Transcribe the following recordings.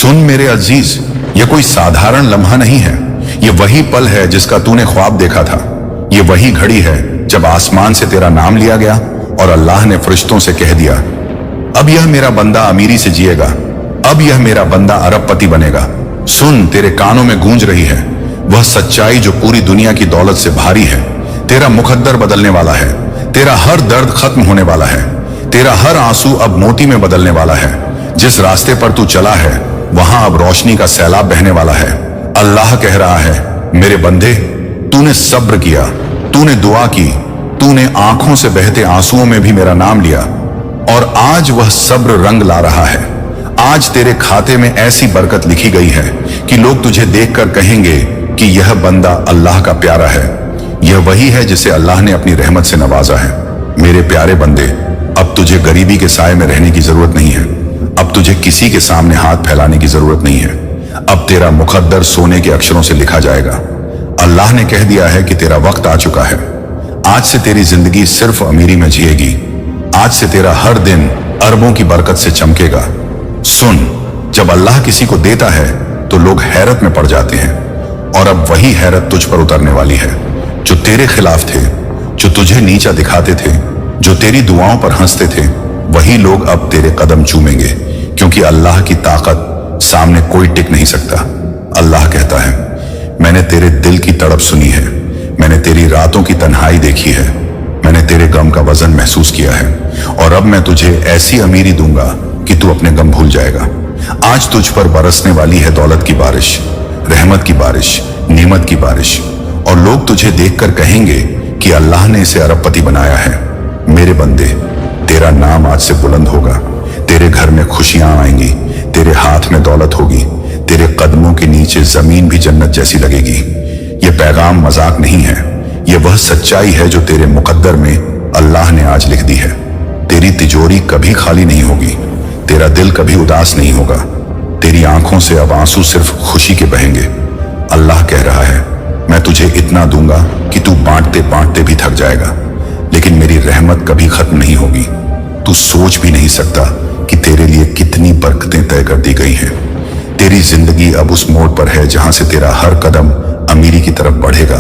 सुन मेरे अजीज, यह कोई साधारण लम्हा नहीं है। यह वही पल है जिसका तूने ख्वाब देखा था। यह वही घड़ी है जब आसमान से तेरा नाम लिया गया और अल्लाह ने फरिश्तों से कह दिया, अब यह मेरा बंदा अमीरी से जिएगा, अब यह मेरा बंदा अरबपति बनेगा। सुन, तेरे कानों में गूंज रही है वह सच्चाई जो पूरी दुनिया की दौलत से भारी है। तेरा मुकद्दर बदलने वाला है, तेरा हर दर्द खत्म होने वाला है, तेरा हर आंसू अब मोती में बदलने वाला है। जिस रास्ते पर तू चला है वहां अब रोशनी का सैलाब बहने वाला है। अल्लाह कह रहा है, मेरे बंदे, तूने सब्र किया, तूने दुआ की, तूने आंखों से बहते आंसुओं में भी मेरा नाम लिया, और आज वह सब्र रंग ला रहा है। आज तेरे खाते में ऐसी बरकत लिखी गई है कि लोग तुझे देखकर कहेंगे कि यह बंदा अल्लाह का प्यारा है। यह वही है जिसे अल्लाह ने अपनी रहमत से नवाजा है। मेरे प्यारे बंदे, अब तुझे गरीबी के साए में रहने की जरूरत नहीं है। अब तुझे किसी के सामने हाथ फैलाने की जरूरत नहीं है। अब तेरा मुकद्दर सोने के अक्षरों से लिखा जाएगा। अल्लाह ने कह दिया है कि तेरा वक्त आ चुका है। आज से तेरी जिंदगी सिर्फ अमीरी में जिएगी। आज से तेरा हर दिन अरबों की बरकत से चमकेगा। सुन, जब अल्लाह किसी को देता है तो लोग हैरत में पड़ जाते हैं, और अब वही हैरत तुझ पर उतरने वाली है। जो तेरे खिलाफ थे, जो तुझे नीचा दिखाते थे, जो तेरी दुआओं पर हंसते थे, वही लोग अब तेरे कदम चूमेंगे, क्योंकि अल्लाह की ताकत सामने कोई टिक नहीं सकता। अल्लाह कहता है, मैंने तेरे दिल की तड़प सुनी है, मैंने तेरी रातों की तन्हाई देखी है, मैंने तेरे गम का वजन महसूस किया है, और अब मैं तुझे ऐसी अमीरी दूंगा कि तू अपने गम भूल जाएगा। आज तुझ पर बरसने वाली है दौलत की बारिश, रहमत की बारिश, नेमत की बारिश, और लोग तुझे देखकर कहेंगे कि अल्लाह ने इसे अरबपति बनाया है। मेरे बंदे, तेरा नाम आज से बुलंद होगा। तेरे घर में खुशियां आएंगी, तेरे हाथ में दौलत होगी, तेरे कदमों के नीचे जमीन भी जन्नत जैसी लगेगी। यह पैगाम मजाक नहीं है, यह वह सच्चाई है जो तेरे मुकद्दर में अल्लाह ने आज लिख दी है। तेरी तिजोरी कभी खाली नहीं होगी, तेरा दिल कभी उदास नहीं होगा, तेरी आंखों से अब आंसू सिर्फ खुशी के बहेंगे। अल्लाह कह रहा है, मैं तुझे इतना दूंगा कि तू बांटते बांटते भी थक जाएगा, लेकिन मेरी रहमत कभी खत्म नहीं होगी। तू सोच भी नहीं सकता कि तेरे लिए कितनी बरकतें तय कर दी गई हैं। तेरी जिंदगी अब उस मोड़ पर है जहां से तेरा हर कदम अमीरी की तरफ बढ़ेगा।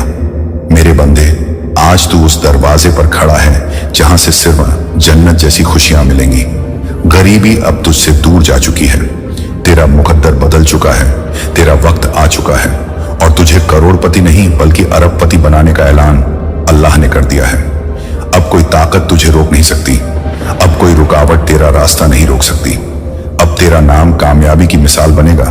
मेरे बंदे, आज तू उस दरवाजे पर खड़ा है जहां से सिर्फ जन्नत जैसी खुशियां मिलेंगी। गरीबी अब तुझसे दूर जा चुकी है, तेरा मुकद्दर बदल चुका है, तेरा वक्त आ चुका है, और तुझे करोड़पति नहीं बल्कि अरबपति बनाने का ऐलान अल्लाह ने कर दिया है। अब कोई ताकत तुझे रोक नहीं सकती, अब कोई रुकावट तेरा रास्ता नहीं रोक सकती। अब तेरा नाम कामयाबी की मिसाल बनेगा।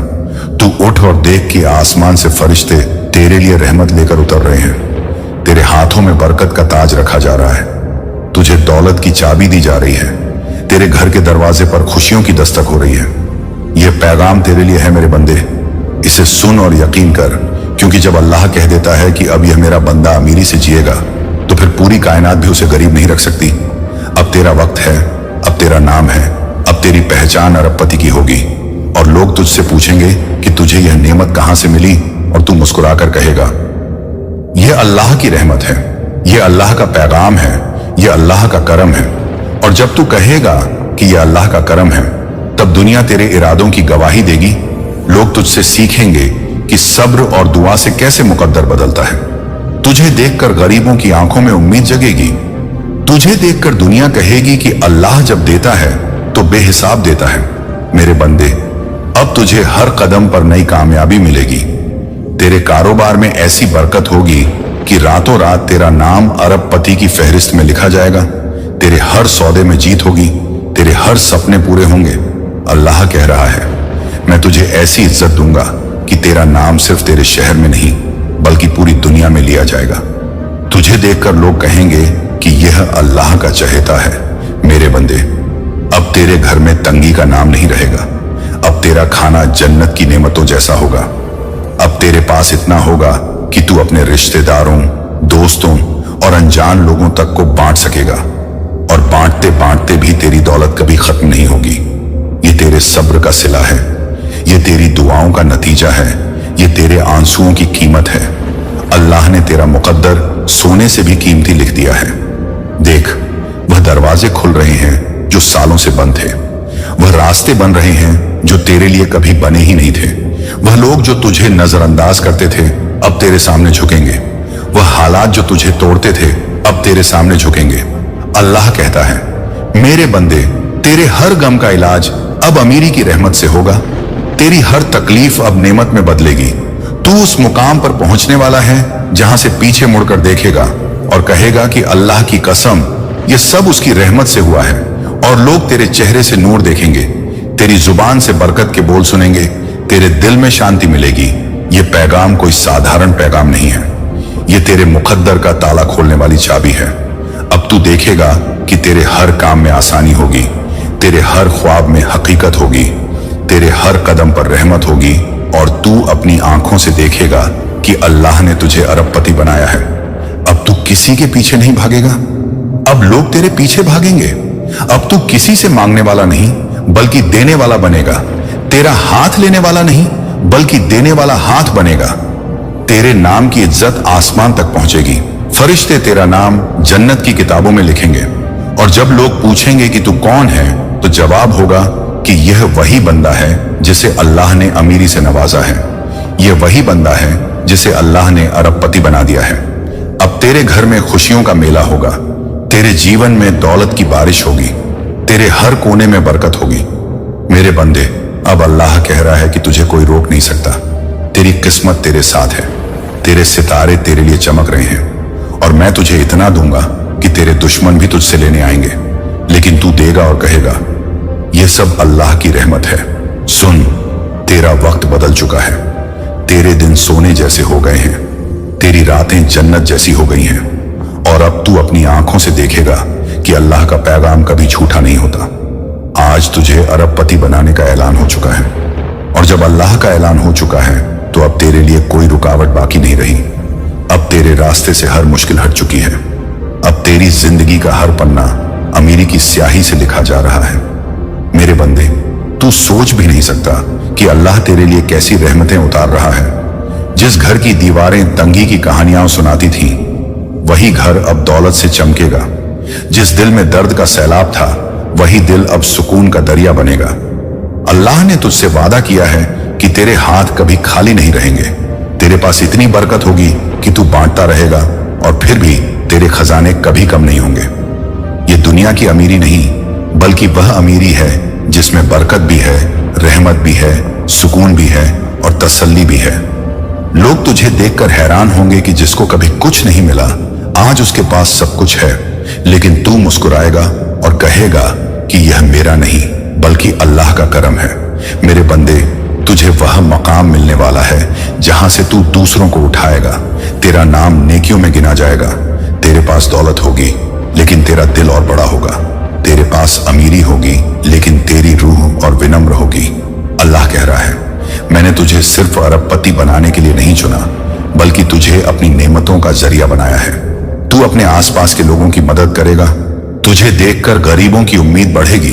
तू उठ और देख कि आसमान से फरिश्ते तेरे लिए रहमत लेकर उतर रहे हैं। तेरे हाथों में बरकत का ताज रखा जा रहा है, तुझे दौलत की चाबी दी जा रही है, तेरे घर के दरवाजे पर खुशियों की दस्तक हो रही है। यह पैगाम तेरे लिए है मेरे बंदे, इसे सुन और यकीन कर, क्योंकि जब अल्लाह कह देता है कि अब यह मेरा बंदा अमीरी से जिएगा, तो फिर पूरी कायनात भी उसे गरीब नहीं रख सकती। अब तेरा वक्त है, अब तेरा नाम है, अब तेरी पहचान अरबपति की होगी, और लोग तुझसे पूछेंगे कि तुझे यह नेमत कहां से मिली, और तू मुस्कुराकर कहेगा, यह अल्लाह की रहमत है, यह अल्लाह का पैगाम है, यह अल्लाह का करम है। और जब तू कहेगा कि यह अल्लाह का करम है, तब दुनिया तेरे इरादों की गवाही देगी। लोग तुझसे सीखेंगे कि सब्र और दुआ से कैसे मुकद्दर बदलता है। तुझे देखकर गरीबों की आंखों में उम्मीद जगेगी। तुझे देखकर दुनिया कहेगी कि अल्लाह जब देता है तो बेहिसाब देता है। मेरे बंदे, अब तुझे हर कदम पर नई कामयाबी मिलेगी। तेरे कारोबार में ऐसी बरकत होगी कि रातों रात तेरा नाम अरबपति की फहरिस्त में लिखा जाएगा। तेरे हर सौदे में जीत होगी, तेरे हर सपने पूरे होंगे। अल्लाह कह रहा है, मैं तुझे ऐसी इज्जत दूंगा कि तेरा नाम सिर्फ तेरे शहर में नहीं बल्कि पूरी दुनिया में लिया जाएगा। तुझे देखकर लोग कहेंगे कि यह अल्लाह का चहेता है। मेरे बंदे, अब तेरे घर में तंगी का नाम नहीं रहेगा। अब तेरा खाना जन्नत की नेमतों जैसा होगा। अब तेरे पास इतना होगा कि तू अपने रिश्तेदारों, दोस्तों और अनजान लोगों तक को बांट सकेगा, और बांटते बांटते भी तेरी दौलत कभी खत्म नहीं होगी। ये तेरे सब्र का सिला है, ये तेरी दुआओं का नतीजा है, ये तेरे आंसुओं की कीमत है। अल्लाह ने तेरा मुकद्दर सोने से भी कीमती लिख दिया है। देख, वह दरवाजे खुल रहे हैं जो सालों से बंद थे। वह रास्ते बन रहे हैं जो तेरे लिए कभी बने ही नहीं थे। वह लोग जो तुझे नजरअंदाज करते थे अब तेरे सामने झुकेंगे। वह हालात जो तुझे तोड़ते थे अब तेरे सामने झुकेंगे। अल्लाह कहता है, मेरे बंदे, तेरे हर गम का इलाज अब अमीरी की रहमत से होगा। तेरी हर तकलीफ अब नेमत में बदलेगी। तू उस मुकाम पर पहुंचने वाला है जहां से पीछे मुड़कर देखेगा और कहेगा कि अल्लाह की कसम, यह सब उसकी रहमत से हुआ है। और लोग तेरे चेहरे से नूर देखेंगे, तेरी जुबान से बरकत के बोल सुनेंगे, तेरे दिल में शांति मिलेगी। यह पैगाम कोई साधारण पैगाम नहीं है, यह तेरे मुकद्दर का ताला खोलने वाली चाबी है। अब तू देखेगा कि तेरे हर काम में आसानी होगी, तेरे हर ख्वाब में हकीकत होगी, तेरे हर कदम पर रहमत होगी। और तू अपनी आंखों से देखेगा कि अल्लाह ने तुझे अरबपति बनाया है। अब तू किसी के पीछे नहीं भागेगा, अब लोग तेरे पीछे भागेंगे। अब तू किसी से मांगने वाला नहीं बल्कि देने वाला बनेगा। तेरा हाथ लेने वाला नहीं बल्कि देने वाला हाथ बनेगा। तेरे नाम की इज्जत आसमान तक पहुंचेगी। फरिश्ते तेरा नाम जन्नत की किताबों में लिखेंगे। और जब लोग पूछेंगे कि तू कौन है, तो जवाब होगा कि यह वही बंदा है जिसे अल्लाह ने अमीरी से नवाजा है। यह वही बंदा है जिसे अल्लाह ने अरबपति बना दिया है। अब तेरे घर में खुशियों का मेला होगा, तेरे जीवन में दौलत की बारिश होगी, तेरे हर कोने में बरकत होगी। मेरे बंदे, अब अल्लाह कह रहा है कि तुझे कोई रोक नहीं सकता। तेरी किस्मत तेरे साथ है, तेरे सितारे तेरे लिए चमक रहे हैं। और मैं तुझे इतना दूंगा कि तेरे दुश्मन भी तुझसे लेने आएंगे, लेकिन तू देगा और कहेगा, यह सब अल्लाह की रहमत है। सुन, तेरा वक्त बदल चुका है। तेरे दिन सोने जैसे हो गए हैं, तेरी रातें जन्नत जैसी हो गई हैं। और अब तू अपनी आंखों से देखेगा कि अल्लाह का पैगाम कभी झूठा नहीं होता। आज तुझे अरबपति बनाने का ऐलान हो चुका है। और जब अल्लाह का ऐलान हो चुका है तो अब तेरे लिए कोई रुकावट बाकी नहीं रही। अब तेरे रास्ते से हर मुश्किल हट चुकी है। अब तेरी जिंदगी का हर पन्ना अमीरी की स्याही से लिखा जा रहा है। मेरे बंदे, तू सोच भी नहीं सकता कि अल्लाह तेरे लिए कैसी रहमतें उतार रहा है। जिस घर की दीवारें तंगी की कहानियां सुनाती थीं, वही घर अब दौलत से चमकेगा। जिस दिल में दर्द का सैलाब था, वही दिल अब सुकून का दरिया बनेगा। अल्लाह ने तुझसे वादा किया है कि तेरे हाथ कभी खाली नहीं रहेंगे। तेरे पास इतनी बरकत होगी कि तू बांटता रहेगा और फिर भी तेरे खजाने कभी कम नहीं होंगे। ये दुनिया की अमीरी नहीं, बल्कि वह अमीरी है जिसमें बरकत भी है, रहमत भी है, सुकून भी है और तसल्ली भी है। लोग तुझे देखकर हैरान होंगे कि जिसको कभी कुछ नहीं मिला, आज उसके पास सब कुछ है। लेकिन तू मुस्कुराएगा और कहेगा कि यह मेरा नहीं बल्कि अल्लाह का करम है। मेरे बंदे, तुझे वह मकाम मिलने वाला है जहां से तू दूसरों को उठाएगा। तेरा नाम नेकियों में गिना जाएगा। तेरे पास दौलत होगी लेकिन तेरा दिल और बड़ा होगा। तेरे पास अमीरी होगी लेकिन तेरी रूह और विनम्र होगी। अल्लाह कह रहा है, मैंने तुझे सिर्फ अरबपति बनाने के लिए नहीं चुना, बल्कि तुझे अपनी नेमतों का जरिया बनाया है। तू अपने आसपास के लोगों की मदद करेगा। तुझे देखकर गरीबों की उम्मीद बढ़ेगी।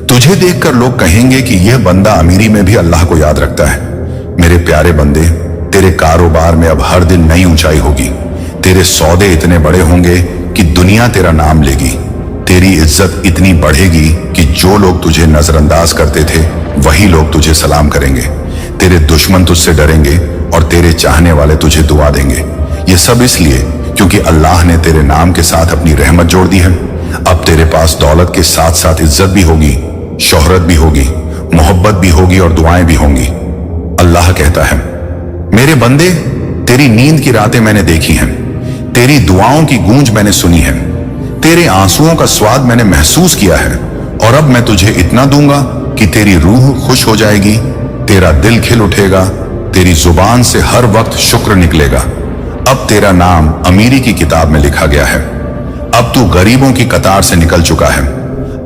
तुझे देखकर लोग कहेंगे कि यह बंदा अमीरी में भी अल्लाह को याद रखता है। मेरे प्यारे बंदे, तेरे कारोबार में अब हर दिन नई ऊंचाई होगी। तेरे सौदे इतने बड़े होंगे कि दुनिया तेरा नाम लेगी। तेरी इज्जत इतनी बढ़ेगी कि जो लोग तुझे नजरअंदाज करते थे, वही लोग तुझे सलाम करेंगे। तेरे दुश्मन तुझसे डरेंगे और तेरे चाहने वाले तुझे दुआ देंगे। ये सब इसलिए क्योंकि अल्लाह ने तेरे नाम के साथ अपनी रहमत जोड़ दी है। अब तेरे पास दौलत के साथ साथ इज्जत भी होगी, शोहरत भी होगी, मोहब्बत भी होगी और दुआएं भी होंगी। अल्लाह कहता है, मेरे बंदे, तेरी नींद की रातें मैंने देखी हैं, तेरी दुआओं की गूंज मैंने सुनी है, तेरे आंसुओं का स्वाद मैंने महसूस किया है। और अब मैं तुझे इतना दूंगा कि तेरी रूह खुश हो जाएगी, तेरा दिल खिल उठेगा, तेरी जुबान से हर वक्त शुक्र निकलेगा। अब तेरा नाम अमीरी की किताब में लिखा गया है। अब तू गरीबों की कतार से निकल चुका है।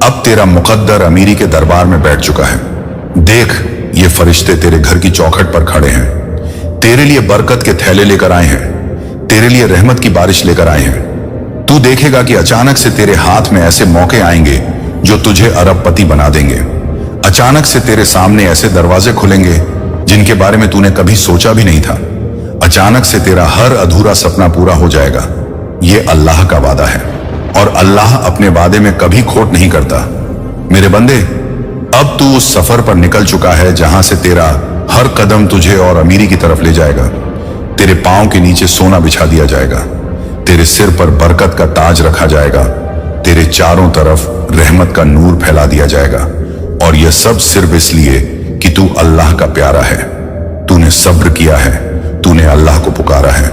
अब तेरा मुकद्दर अमीरी के दरबार में बैठ चुका है। देख, ये फरिश्ते तेरे घर की चौखट पर खड़े हैं। तेरे लिए बरकत के थैले लेकर आए हैं, तेरे लिए रहमत की बारिश लेकर आए हैं। तू देखेगा कि अचानक से तेरे हाथ में ऐसे मौके आएंगे जो तुझे अरबपति बना देंगे। अचानक से तेरे सामने ऐसे दरवाजे खुलेंगे जिनके बारे में तूने कभी सोचा भी नहीं था। अचानक से तेरा हर अधूरा सपना पूरा हो जाएगा। यह अल्लाह का वादा है और अल्लाह अपने वादे में कभी खोट नहीं करता। मेरे बंदे, अब तू उस सफर पर निकल चुका है जहां से तेरा हर कदम तुझे और अमीरी की तरफ ले जाएगा। तेरे पांव के नीचे सोना बिछा दिया जाएगा, तेरे सिर पर बरकत का ताज रखा जाएगा, तेरे चारों तरफ रहमत का नूर फैला दिया जाएगा। और यह सब सिर्फ इसलिए कि तू अल्लाह का प्यारा है, तूने सब्र किया है, तूने अल्लाह को पुकारा है।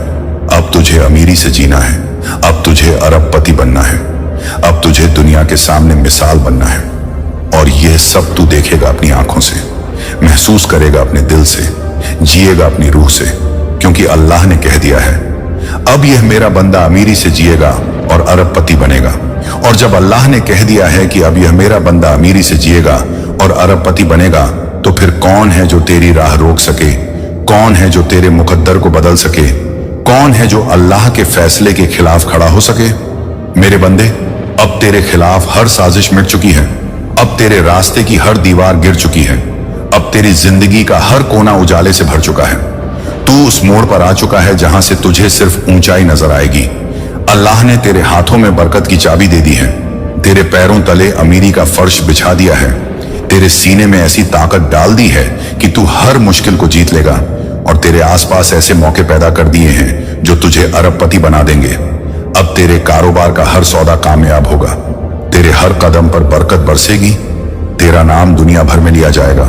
अब तुझे अमीरी से जीना है, अब तुझे अरबपति बनना है, अब तुझे दुनिया के सामने मिसाल बनना है। और यह सब तू देखेगा अपनी आंखों से, महसूस करेगा अपने दिल से, जिएगा अपनी रूह से, क्योंकि अल्लाह ने कह दिया है अब यह मेरा बंदा अमीरी से जिएगा और अरबपति बनेगा। और जब अल्लाह ने कह दिया है कि अब यह मेरा बंदा अमीरी से जिएगा और अरबपति बनेगा, तो फिर कौन है जो तेरी राह रोक सके? कौन है जो तेरे मुकद्दर को बदल सके? कौन है जो अल्लाह के फैसले के खिलाफ खड़ा हो सके? मेरे बंदे, अब तेरे खिलाफ हर साजिश मिट चुकी है, अब तेरे रास्ते की हर दीवार गिर चुकी है, अब तेरी जिंदगी का हर कोना उजाले से भर चुका है। तू उस मोड़ पर आ चुका है जहां से तुझे सिर्फ ऊंचाई नजर आएगी। अल्लाह ने तेरे हाथों में बरकत की चाबी दे दी है, तेरे पैरों तले अमीरी का फर्श बिछा दिया है, तेरे सीने में ऐसी ताकत डाल दी है कि तू हर मुश्किल को जीत लेगा। और तेरे आसपास ऐसे मौके पैदा कर दिए हैं जो तुझे अरबपति बना देंगे। अब तेरे कारोबार का हर सौदा कामयाब होगा, तेरे हर कदम पर बरकत बरसेगी, तेरा नाम दुनिया भर में लिया जाएगा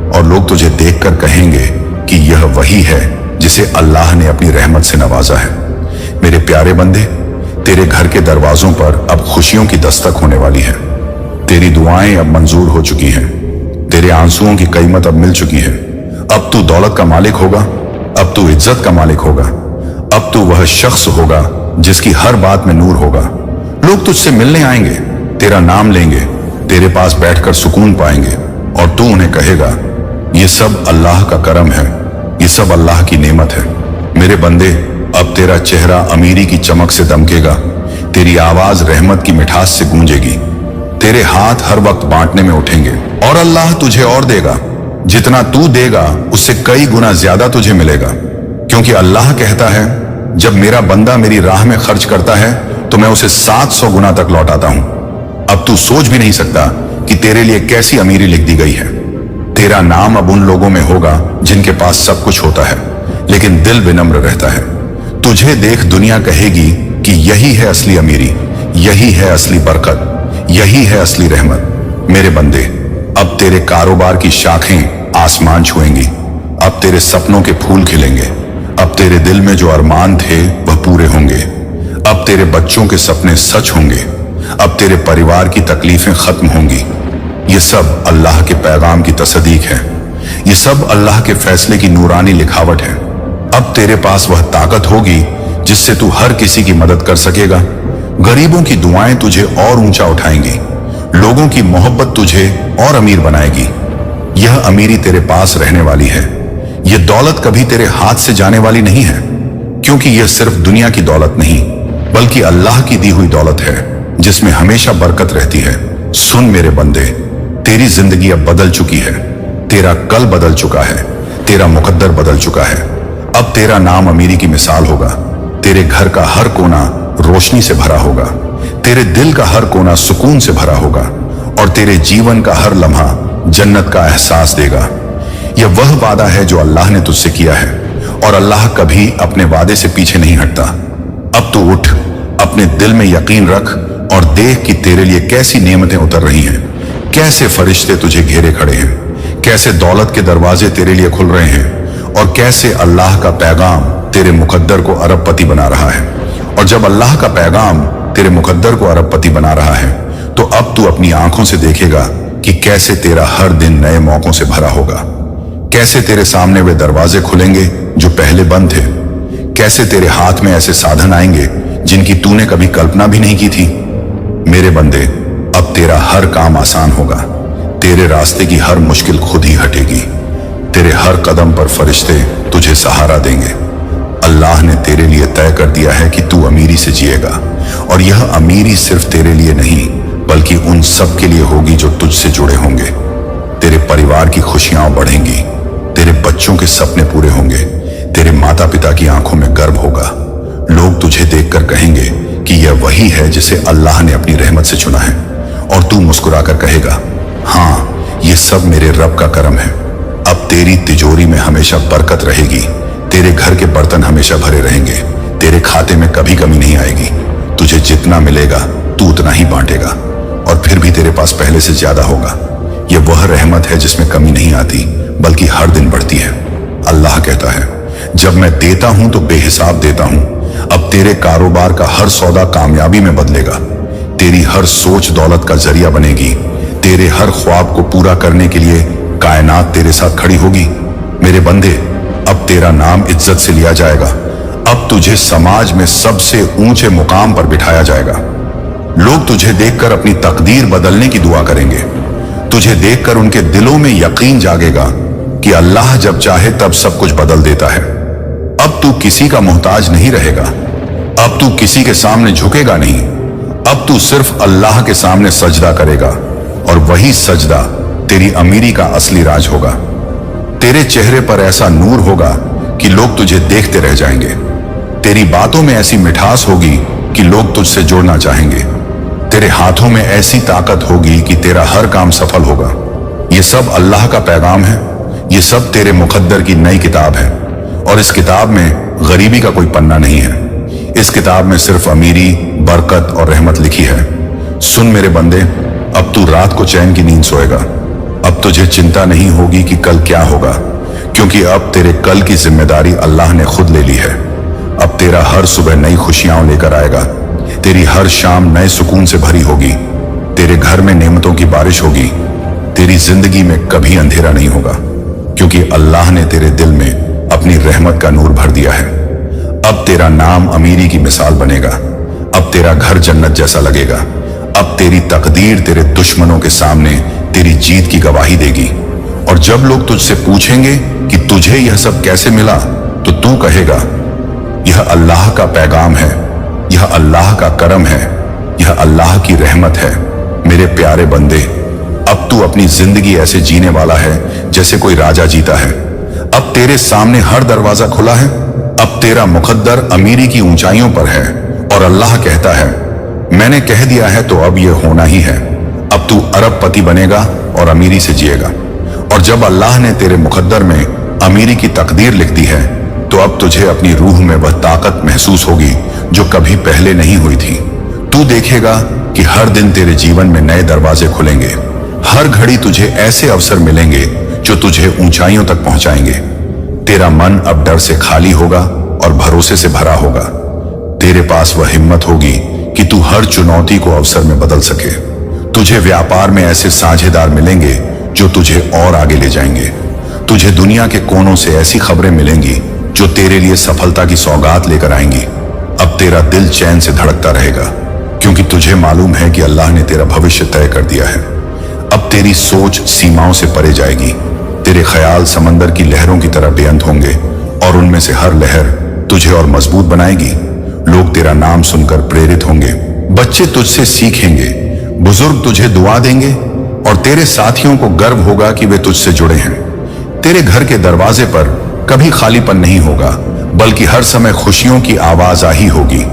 और लोग तुझे देखकर कहेंगे कि यह वही है जिसे अल्लाह ने अपनी रहमत से नवाजा है। मेरे प्यारे बंदे, तेरे घर के दरवाजों पर अब खुशियों की दस्तक होने वाली है। तेरी दुआएं अब मंजूर हो चुकी हैं, तेरे आंसुओं की कीमत अब मिल चुकी है। अब तू दौलत का मालिक होगा, अब तू इज्जत का मालिक होगा, अब तू वह शख्स होगा जिसकी हर बात में नूर होगा। लोग तुझसे मिलने आएंगे, तेरा नाम लेंगे, तेरे पास बैठकर सुकून पाएंगे और तू उन्हें कहेगा ये सब अल्लाह का करम है, ये सब अल्लाह की नेमत है। मेरे बंदे, अब तेरा चेहरा अमीरी की चमक से दमकेगा, तेरी आवाज रहमत की मिठास से गूंजेगी, तेरे हाथ हर वक्त बांटने में उठेंगे और अल्लाह तुझे और देगा। जितना तू देगा उससे कई गुना ज्यादा तुझे मिलेगा, क्योंकि अल्लाह कहता है जब मेरा बंदा मेरी राह में खर्च करता है तो मैं उसे 700 गुना तक लौटाता हूं। अब तू सोच भी नहीं सकता कि तेरे लिए कैसी अमीरी लिख दी गई है। तेरा नाम अब उन लोगों में होगा जिनके पास सब कुछ होता है लेकिन दिल विनम्र रहता है। तुझे देख दुनिया कहेगी कि यही है असली अमीरी, यही है असली बरकत, यही है असली रहमत। मेरे बंदे, अब तेरे कारोबार की शाखें आसमान छुएंगी, अब तेरे सपनों के फूल खिलेंगे, अब तेरे दिल में जो अरमान थे वह पूरे होंगे, अब तेरे बच्चों के सपने सच होंगे, अब तेरे परिवार की तकलीफें खत्म होंगी। ये सब अल्लाह के पैगाम की तस्दीक है, ये सब अल्लाह के फैसले की नूरानी लिखावट है। अब तेरे पास वह ताकत होगी जिससे तू हर किसी की मदद कर सकेगा। गरीबों की दुआएं तुझे और ऊंचा उठाएंगी, लोगों की मोहब्बत तुझे और अमीर बनाएगी। यह अमीरी तेरे पास रहने वाली है, यह दौलत कभी तेरे हाथ से जाने वाली नहीं है, क्योंकि यह सिर्फ दुनिया की दौलत नहीं बल्कि अल्लाह की दी हुई दौलत है जिसमें हमेशा बरकत रहती है। सुन मेरे बंदे, तेरी जिंदगी अब बदल चुकी है, तेरा कल बदल चुका है, तेरा मुकद्दर बदल चुका है। अब तेरा नाम अमीरी की मिसाल होगा, तेरे घर का हर कोना रोशनी से भरा होगा, तेरे दिल का हर कोना सुकून से भरा होगा और तेरे जीवन का हर लम्हा जन्नत का एहसास देगा। यह वह वादा है जो अल्लाह ने तुझसे किया है और अल्लाह कभी अपने वादे से पीछे नहीं हटता। अब तू उठ, अपने दिल में यकीन रख और देख कि तेरे लिए कैसी नेमतें उतर रही हैं, कैसे फरिश्ते तुझे घेरे खड़े हैं, कैसे दौलत के दरवाजे तेरे लिए खुल रहे हैं और कैसे अल्लाह का पैगाम तेरे मुकद्दर को अरबपति बना रहा है। और जब अल्लाह का पैगाम तेरे मुकद्दर को अरबपति बना रहा है तो अब तू अपनी आंखों से देखेगा कि कैसे तेरा हर दिन नए मौकों से भरा होगा, कैसे तेरे सामने वे दरवाजे खुलेंगे जो पहले बंद थे, कैसे तेरे हाथ में ऐसे साधन आएंगे जिनकी तूने कभी कल्पना भी नहीं की थी। मेरे बंदे, अब तेरा हर काम आसान होगा, तेरे रास्ते की हर मुश्किल खुद ही हटेगी, तेरे हर कदम पर फरिश्ते तुझे सहारा देंगे। अल्लाह ने तेरे लिए तय कर दिया है कि तू अमीरी से जिएगा और यह अमीरी सिर्फ तेरे लिए नहीं बल्कि उन सब के लिए होगी जो तुझसे जुड़े होंगे। तेरे परिवार की खुशियां बढ़ेंगी, तेरे बच्चों के सपने पूरे होंगे, तेरे माता पिता की आंखों में गर्व होगा। लोग तुझे देखकर कहेंगे कि यह वही है जिसे अल्लाह ने अपनी रहमत से चुना है और तू मुस्कुराकर कहेगा हाँ, ये सब मेरे रब का करम है। अब तेरी तिजोरी में हमेशा बरकत रहेगी, तेरे घर के बर्तन हमेशा भरे रहेंगे, तेरे खाते में कभी कमी नहीं आएगी। तुझे जितना मिलेगा तू उतना ही बांटेगा और फिर भी तेरे पास पहले से ज्यादा होगा। यह वह रहमत है जिसमें कमी नहीं आती बल्कि हर दिन बढ़ती है। अल्लाह कहता है, जब मैं देता हूं तो बेहिसाब देता हूं। अब तेरे कारोबार का हर सौदा कामयाबी में बदलेगा, तेरी हर सोच दौलत का जरिया बनेगी, तेरे हर ख्वाब को पूरा करने के लिए कायनात तेरे साथ खड़ी होगी। मेरे बंदे, अब तेरा नाम इज्जत से लिया जाएगा। अब तुझे समाज में सबसे ऊंचे मुकाम पर बिठाया जाएगा। लोग तुझे देखकर अपनी तकदीर बदलने की दुआ करेंगे। तुझे देखकर उनके दिलों में यकीन जागेगा कि अल्लाह जब चाहे तब सब कुछ बदल देता है। अब तू किसी का मोहताज नहीं रहेगा, अब तू किसी के सामने झुकेगा नहीं। अब तू सिर्फ अल्लाह के सामने सजदा करेगा और वही सजदा तेरी अमीरी का असली राज होगा। तेरे चेहरे पर ऐसा नूर होगा कि लोग तुझे देखते रह जाएंगे। तेरी बातों में ऐसी मिठास होगी कि लोग तुझसे जुड़ना चाहेंगे। तेरे हाथों में ऐसी ताकत होगी कि तेरा हर काम सफल होगा। ये सब अल्लाह का पैगाम है, ये सब तेरे मुकद्दर की नई किताब है और इस किताब में गरीबी का कोई पन्ना नहीं है। इस किताब में सिर्फ अमीरी, बरकत और रहमत लिखी है। सुन मेरे बंदे, अब तू रात को चैन की नींद सोएगा। अब तुझे चिंता नहीं होगी कि कल क्या होगा, क्योंकि अब तेरे कल की जिम्मेदारी अल्लाह ने खुद ले ली है। अब तेरा हर सुबह नई खुशियां लेकर आएगा, तेरी हर शाम नए सुकून से भरी होगी, तेरे घर में नेमतों की बारिश होगी, तेरी जिंदगी में कभी अंधेरा नहीं होगा, क्योंकि अल्लाह ने तेरे दिल में अपनी रहमत का नूर भर दिया है। अब तेरा नाम अमीरी की मिसाल बनेगा, अब तेरा घर जन्नत जैसा लगेगा। अब तेरी तकदीर तेरे दुश्मनों के सामने तेरी जीत की गवाही देगी। और जब लोग तुझसे पूछेंगे कि तुझे यह सब कैसे मिला, तो तू कहेगा, यह अल्लाह का पैगाम है, यह अल्लाह का करम है, यह अल्लाह की रहमत है। मेरे प्यारे बंदे, अब तू अपनी जिंदगी ऐसे जीने वाला है जैसे कोई राजा जीता है। अब तेरे सामने हर दरवाजा खुला है। अब तेरा मुकद्दर अमीरी की ऊंचाइयों पर है और अल्लाह कहता है, मैंने कह दिया है तो अब यह होना ही है। अब तू अरबपति बनेगा और अमीरी से जिएगा। और जब अल्लाह ने तेरे मुकद्दर में अमीरी की तकदीर लिख दी है, तो अब तुझे अपनी रूह में वह ताकत महसूस होगी जो कभी पहले नहीं हुई थी। तू देखेगा कि हर दिन तेरे जीवन में नए दरवाजे खुलेंगे। हर घड़ी तुझे ऐसे अवसर मिलेंगे जो तुझे ऊंचाइयों तक पहुंचाएंगे। तेरा मन अब डर से खाली होगा और भरोसे से भरा होगा। तेरे पास वह हिम्मत होगी कि तू हर चुनौती को अवसर में बदल सके। तुझे व्यापार में ऐसे साझेदार मिलेंगे जो तुझे और आगे ले जाएंगे। तुझे दुनिया के कोनों से ऐसी खबरें मिलेंगी जो तेरे लिए सफलता की सौगात लेकर आएंगी। अब तेरा दिल चैन से धड़कता रहेगा, क्योंकि तुझे मालूम है कि अल्लाह ने तेरा भविष्य तय कर दिया है। अब तेरी सोच सीमाओं से परे जाएगी। तेरे ख्याल समंदर की लहरों की तरह बेअंत होंगे और उनमें से हर लहर तुझे और मजबूत बनाएगी। लोग तेरा नाम सुनकर प्रेरित होंगे, बच्चे तुझसे सीखेंगे, बुजुर्ग तुझे दुआ देंगे और तेरे साथियों को गर्व होगा कि वे तुझसे जुड़े हैं। तेरे घर के दरवाजे पर कभी खालीपन नहीं होगा, बल्कि हर समय खुशियों की आवाज ही होगी।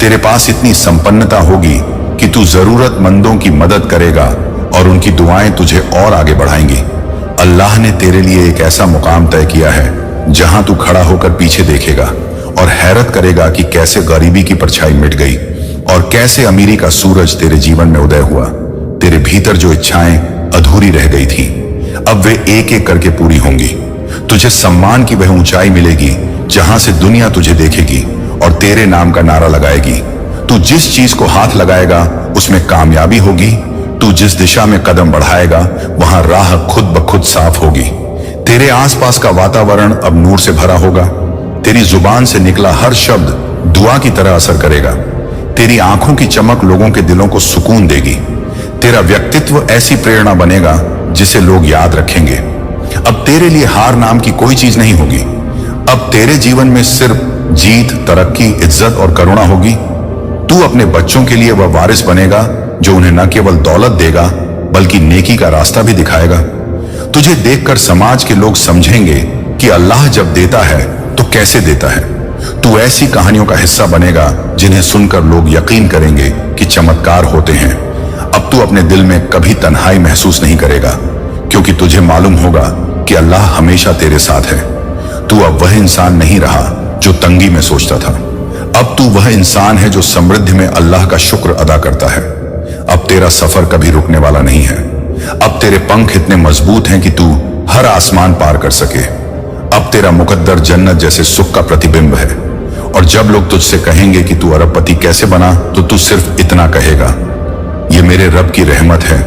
तेरे पास इतनी संपन्नता होगी कि तू जरूरतमंदों की मदद करेगा और उनकी दुआएं तुझे और आगे बढ़ाएंगी। अल्लाह ने तेरे लिए एक ऐसा मुकाम तय किया है जहां तू खड़ा होकर पीछे देखेगा और हैरत करेगा कि कैसे गरीबी की परछाई मिट गई और कैसे अमीरी का सूरज तेरे जीवन में उदय हुआ। तेरे भीतर जो इच्छाएं अधूरी रह गई थी, अब वे एक एक करके पूरी होंगी। तुझे सम्मान की वह ऊंचाई मिलेगी जहां से दुनिया तुझे देखेगी और तेरे नाम का नारा लगाएगी। तू जिस चीज को हाथ लगाएगा उसमें कामयाबी होगी। तू जिस दिशा में कदम बढ़ाएगा वहां राह खुद ब खुद साफ होगी। तेरे आसपास का वातावरण अब नूर से भरा होगा। तेरी जुबान से निकला हर शब्द दुआ की तरह असर करेगा। तेरी आंखों की चमक लोगों के दिलों को सुकून देगी। तेरा व्यक्तित्व ऐसी प्रेरणा बनेगा जिसे लोग याद रखेंगे। अब तेरे लिए हार नाम की कोई चीज नहीं होगी। अब तेरे जीवन में सिर्फ जीत, तरक्की, इज्जत और करुणा होगी। तू अपने बच्चों के लिए वह वारिस बनेगा जो उन्हें न केवल दौलत देगा बल्कि नेकी का रास्ता भी दिखाएगा। तुझे देखकर समाज के लोग समझेंगे कि अल्लाह जब देता है तो कैसे देता है। तू ऐसी कहानियों का हिस्सा बनेगा जिन्हें सुनकर लोग यकीन करेंगे कि चमत्कार होते हैं। अब तू अपने दिल में कभी तन्हाई महसूस नहीं करेगा, क्योंकि तुझे मालूम होगा कि अल्लाह हमेशा तेरे साथ है। तू अब वह इंसान नहीं रहा जो तंगी में सोचता था। अब तू वह इंसान है जो समृद्धि में अल्लाह का शुक्र अदा करता है। अब तेरा सफर कभी रुकने वाला नहीं है। अब तेरे पंख इतने मजबूत हैं कि तू हर आसमान पार कर सके। अब तेरा मुकद्दर जन्नत जैसे सुख का प्रतिबिंब है। और जब लोग तुझसे कहेंगे कि तू अरबपति कैसे बना, तो तू सिर्फ इतना कहेगा, ये मेरे रब की रहमत है,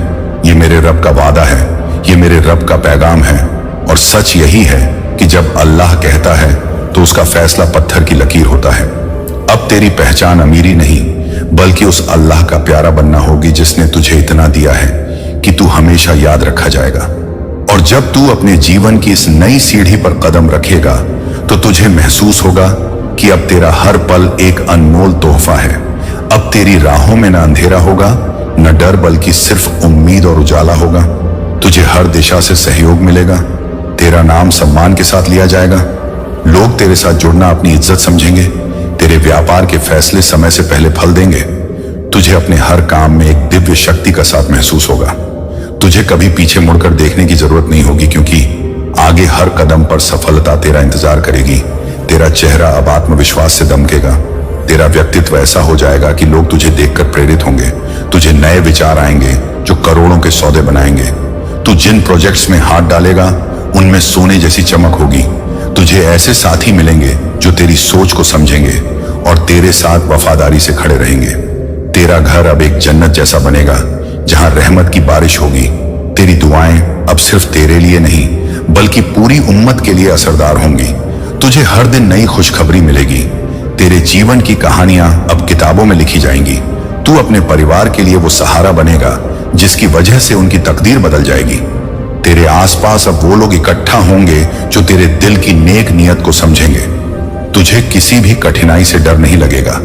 ये मेरे रब का वादा है, ये मेरे रब का पैगाम है। और सच यही है कि जब अल्लाह कहता है तो उसका फैसला पत्थर की लकीर होता है। अब तेरी पहचान अमीरी नहीं बल्कि उस अल्लाह का प्यारा बनना होगी जिसने तुझे इतना दिया है कि तू हमेशा याद रखा जाएगा। और जब तू अपने जीवन की इस नई सीढ़ी पर कदम रखेगा तो तुझे महसूस होगा कि अब तेरा हर पल एक अनमोल तोहफा है। अब तेरी राहों में न अंधेरा होगा न डर, बल्कि सिर्फ उम्मीद और उजाला होगा। तुझे हर दिशा से सहयोग मिलेगा, तेरा नाम सम्मान के साथ लिया जाएगा, लोग तेरे साथ जुड़ना अपनी इज्जत समझेंगे, तेरे व्यापार के फैसले समय से पहले फल देंगे। तुझे अपने हर काम में एक दिव्य शक्ति का साथ महसूस होगा। तुझे कभी पीछे मुड़कर देखने की जरूरत नहीं होगी, क्योंकि आगे हर कदम पर सफलता तेरा इंतजार करेगी। तेरा चेहरा अब आत्मविश्वास से दमकेगा, तेरा व्यक्तित्व ऐसा हो जाएगा कि लोग तुझे देखकर प्रेरित होंगे। तुझे नए विचार आएंगे जो करोड़ों के सौदे बनाएंगे। तू जिन प्रोजेक्ट्स में हाथ डालेगा उनमें सोने जैसी चमक होगी। तुझे ऐसे साथी मिलेंगे जो तेरी सोच को समझेंगे और तेरे साथ वफादारी से खड़े रहेंगे। तेरा घर अब एक जन्नत जैसा बनेगा जहां रहमत की बारिश होगी। तेरी दुआएं अब सिर्फ तेरे लिए नहीं बल्कि पूरी उम्मत के लिए असरदार होंगी। तुझे हर दिन नई खुशखबरी मिलेगी। तेरे जीवन की कहानियां अब किताबों में लिखी जाएंगी। तू अपने परिवार के लिए वो सहारा बनेगा जिसकी वजह से उनकी तकदीर बदल जाएगी। तेरे आसपास अब वो लोग इकट्ठा होंगे जो तेरे दिल की नेक नियत को समझेंगे। तुझे किसी भी कठिनाई से डर नहीं लगेगा,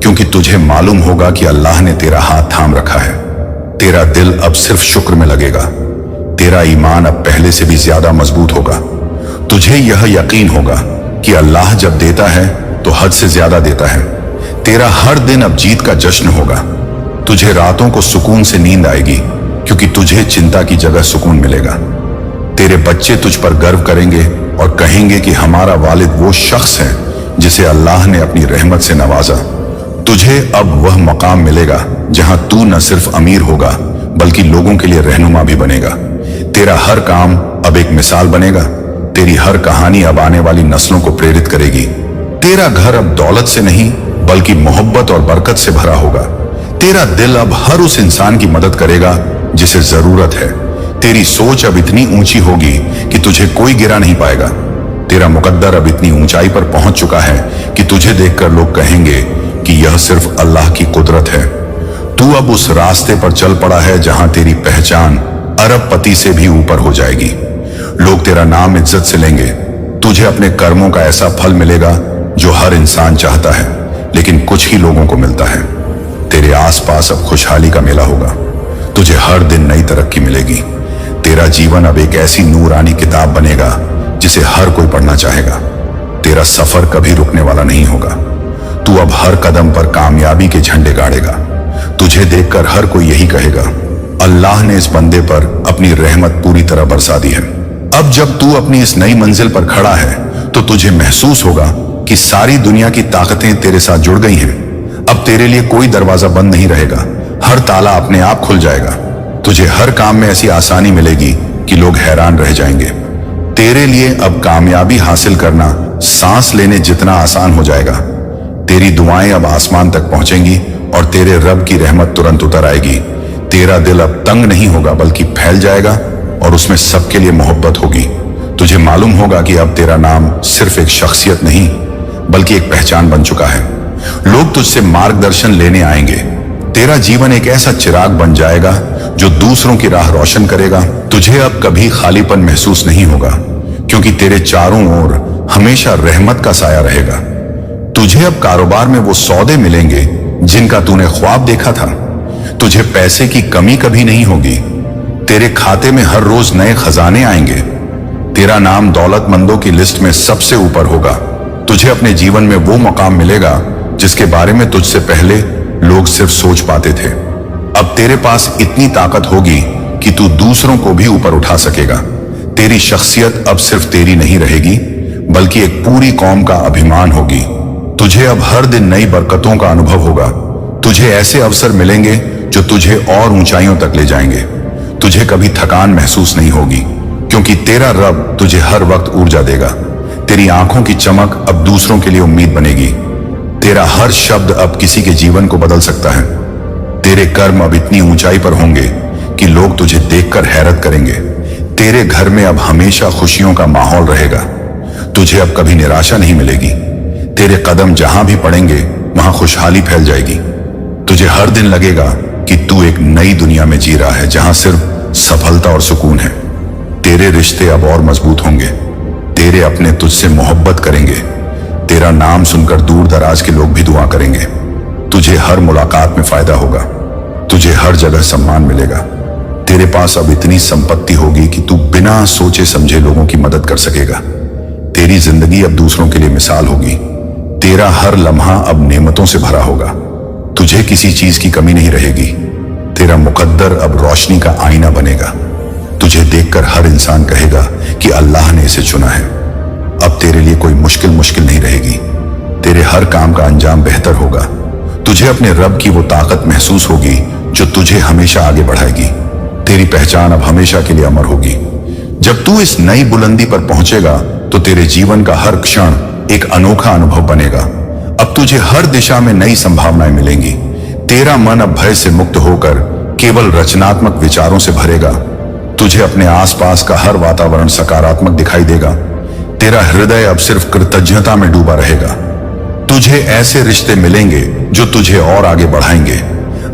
क्योंकि तुझे मालूम होगा कि अल्लाह ने तेरा हाथ थाम रखा है। तेरा दिल अब सिर्फ शुक्र में लगेगा। तेरा ईमान अब पहले से भी ज्यादा मजबूत होगा। तुझे यह यकीन होगा कि अल्लाह जब देता है तो हद से ज्यादा देता है। तेरा हर दिन अब जीत का जश्न होगा। तुझे रातों को सुकून से नींद आएगी, क्योंकि तुझे चिंता की जगह सुकून मिलेगा। तेरे बच्चे तुझ पर गर्व करेंगे और कहेंगे कि हमारा वालिद वो शख्स है जिसे अल्लाह ने अपनी रहमत से नवाजा। तुझे अब वह मकाम मिलेगा जहां तू न सिर्फ अमीर होगा बल्कि लोगों के लिए रहनुमा भी बनेगा। तेरा हर काम अब एक मिसाल बनेगा। तेरी हर कहानी अब आने वाली नस्लों को प्रेरित करेगी। तेरा घर अब दौलत से नहीं बल्कि मोहब्बत और बरकत से भरा होगा। तेरा दिल अब हर उस इंसान की मदद करेगा जिसे जरूरत है। तेरी सोच अब इतनी ऊंची होगी कि तुझे कोई गिरा नहीं पाएगा। तेरा मुकद्दर अब इतनी ऊंचाई पर पहुंच चुका है कि तुझे देखकर लोग कहेंगे कि यह सिर्फ अल्लाह की कुदरत है। तू अब उस रास्ते पर चल पड़ा है जहां तेरी पहचान अरबपति से भी ऊपर हो जाएगी। लोग तेरा नाम इज्जत से लेंगे। तुझे अपने कर्मों का ऐसा फल मिलेगा जो हर इंसान चाहता है, लेकिन कुछ ही लोगों को मिलता है। तेरे आसपास अब खुशहाली का मेला होगा। तुझे हर दिन नई तरक्की मिलेगी। तेरा जीवन अब एक ऐसी नूरानी किताब बनेगा जिसे हर कोई पढ़ना चाहेगा। तेरा सफर कभी रुकने वाला नहीं होगा। तू अब हर कदम पर कामयाबी के झंडे गाड़ेगा। तुझे देखकर हर कोई यही कहेगा, अल्लाह ने इस बंदे पर अपनी रहमत पूरी तरह बरसा दी है। अब जब तू अपनी इस नई मंजिल पर खड़ा है तो तुझे महसूस होगा कि सारी दुनिया की ताकतें तेरे साथ जुड़ गई हैं। अब तेरे लिए कोई दरवाजा बंद नहीं रहेगा, हर ताला अपने आप खुल जाएगा। तुझे हर काम में ऐसी आसानी मिलेगी कि लोग हैरान रह जाएंगे। तेरे लिए अब कामयाबी हासिल करना सांस लेने जितना आसान हो जाएगा। तेरी दुआएं अब आसमान तक पहुंचेंगी और तेरे रब की रहमत तुरंत उतर आएगी। तेरा दिल अब तंग नहीं होगा बल्कि फैल जाएगा और उसमें सबके लिए मोहब्बत होगी। तुझे मालूम होगा कि अब तेरा नाम सिर्फ एक शख्सियत नहीं बल्कि एक पहचान बन चुका है। लोग तुझसे मार्गदर्शन लेने आएंगे। तेरा जीवन एक ऐसा चिराग बन जाएगा जो दूसरों की राह रोशन करेगा। तुझे अब कभी खालीपन महसूस नहीं होगा, क्योंकि तेरे चारों ओर हमेशा रहमत का साया रहेगा। तुझे अब कारोबार में वो सौदे मिलेंगे जिनका तूने ख्वाब देखा था। तुझे पैसे की कमी कभी नहीं होगी। तेरे खाते में हर रोज नए खजाने आएंगे। तेरा नाम दौलतमंदों की लिस्ट में सबसे ऊपर होगा। तुझे अपने जीवन में वो मकाम मिलेगा जिसके बारे में तुझसे पहले लोग सिर्फ सोच पाते थे। अब तेरे पास इतनी ताकत होगी कि तू दूसरों को भी ऊपर उठा सकेगा। तेरी शख्सियत अब सिर्फ तेरी नहीं रहेगी, बल्कि एक पूरी कौम का अभिमान होगी। तुझे अब हर दिन नई बरकतों का अनुभव होगा। तुझे ऐसे अवसर मिलेंगे जो तुझे और ऊंचाइयों तक ले जाएंगे। तुझे कभी थकान महसूस नहीं होगी, क्योंकि तेरा रब तुझे हर वक्त ऊर्जा देगा। तेरी आंखों की चमक अब दूसरों के लिए उम्मीद बनेगी। तेरा हर शब्द अब किसी के जीवन को बदल सकता है। तेरे कर्म अब इतनी ऊंचाई पर होंगे कि लोग तुझे देखकर हैरत करेंगे। तेरे घर में अब हमेशा खुशियों का माहौल रहेगा। तुझे अब कभी निराशा नहीं मिलेगी। तेरे कदम जहां भी पड़ेंगे वहां खुशहाली फैल जाएगी। तुझे हर दिन लगेगा कि तू एक नई दुनिया में जी रहा है, जहां सिर्फ सफलता और सुकून है। तेरे रिश्ते अब और मजबूत होंगे। तेरे अपने तुझसे मोहब्बत करेंगे। तेरा नाम सुनकर दूर दराज के लोग भी दुआ करेंगे। तुझे हर मुलाकात में फायदा होगा। तुझे हर जगह सम्मान मिलेगा। तेरे पास अब इतनी संपत्ति होगी कि तू बिना सोचे समझे लोगों की मदद कर सकेगा। तेरी जिंदगी अब दूसरों के लिए मिसाल होगी। तेरा हर लम्हा अब नेमतों से भरा होगा। तुझे किसी चीज की कमी नहीं रहेगी। तेरा मुकद्दर अब रोशनी का आईना बनेगा। तुझे देखकर हर इंसान कहेगा कि अल्लाह ने इसे चुना है। अब तेरे लिए कोई मुश्किल नहीं रहेगी। तेरे हर काम का अंजाम बेहतर होगा। तुझे अपने रब की वो ताकत महसूस होगी जो तुझे हमेशा आगे बढ़ाएगी। तेरी पहचान अब हमेशा के लिए अमर होगी। जब तू इस नई बुलंदी पर पहुंचेगा तो तेरे जीवन का हर क्षण एक अनोखा अनुभव बनेगा। अब तुझे हर दिशा में नई संभावनाएं मिलेंगी। तेरा मन अब भय से मुक्त होकर केवल रचनात्मक विचारों से भरेगा। तुझे अपने आसपास का हर वातावरण सकारात्मक दिखाई देगा। तेरा हृदय अब सिर्फ कृतज्ञता में डूबा रहेगा। तुझे ऐसे रिश्ते मिलेंगे जो तुझे और आगे बढ़ाएंगे।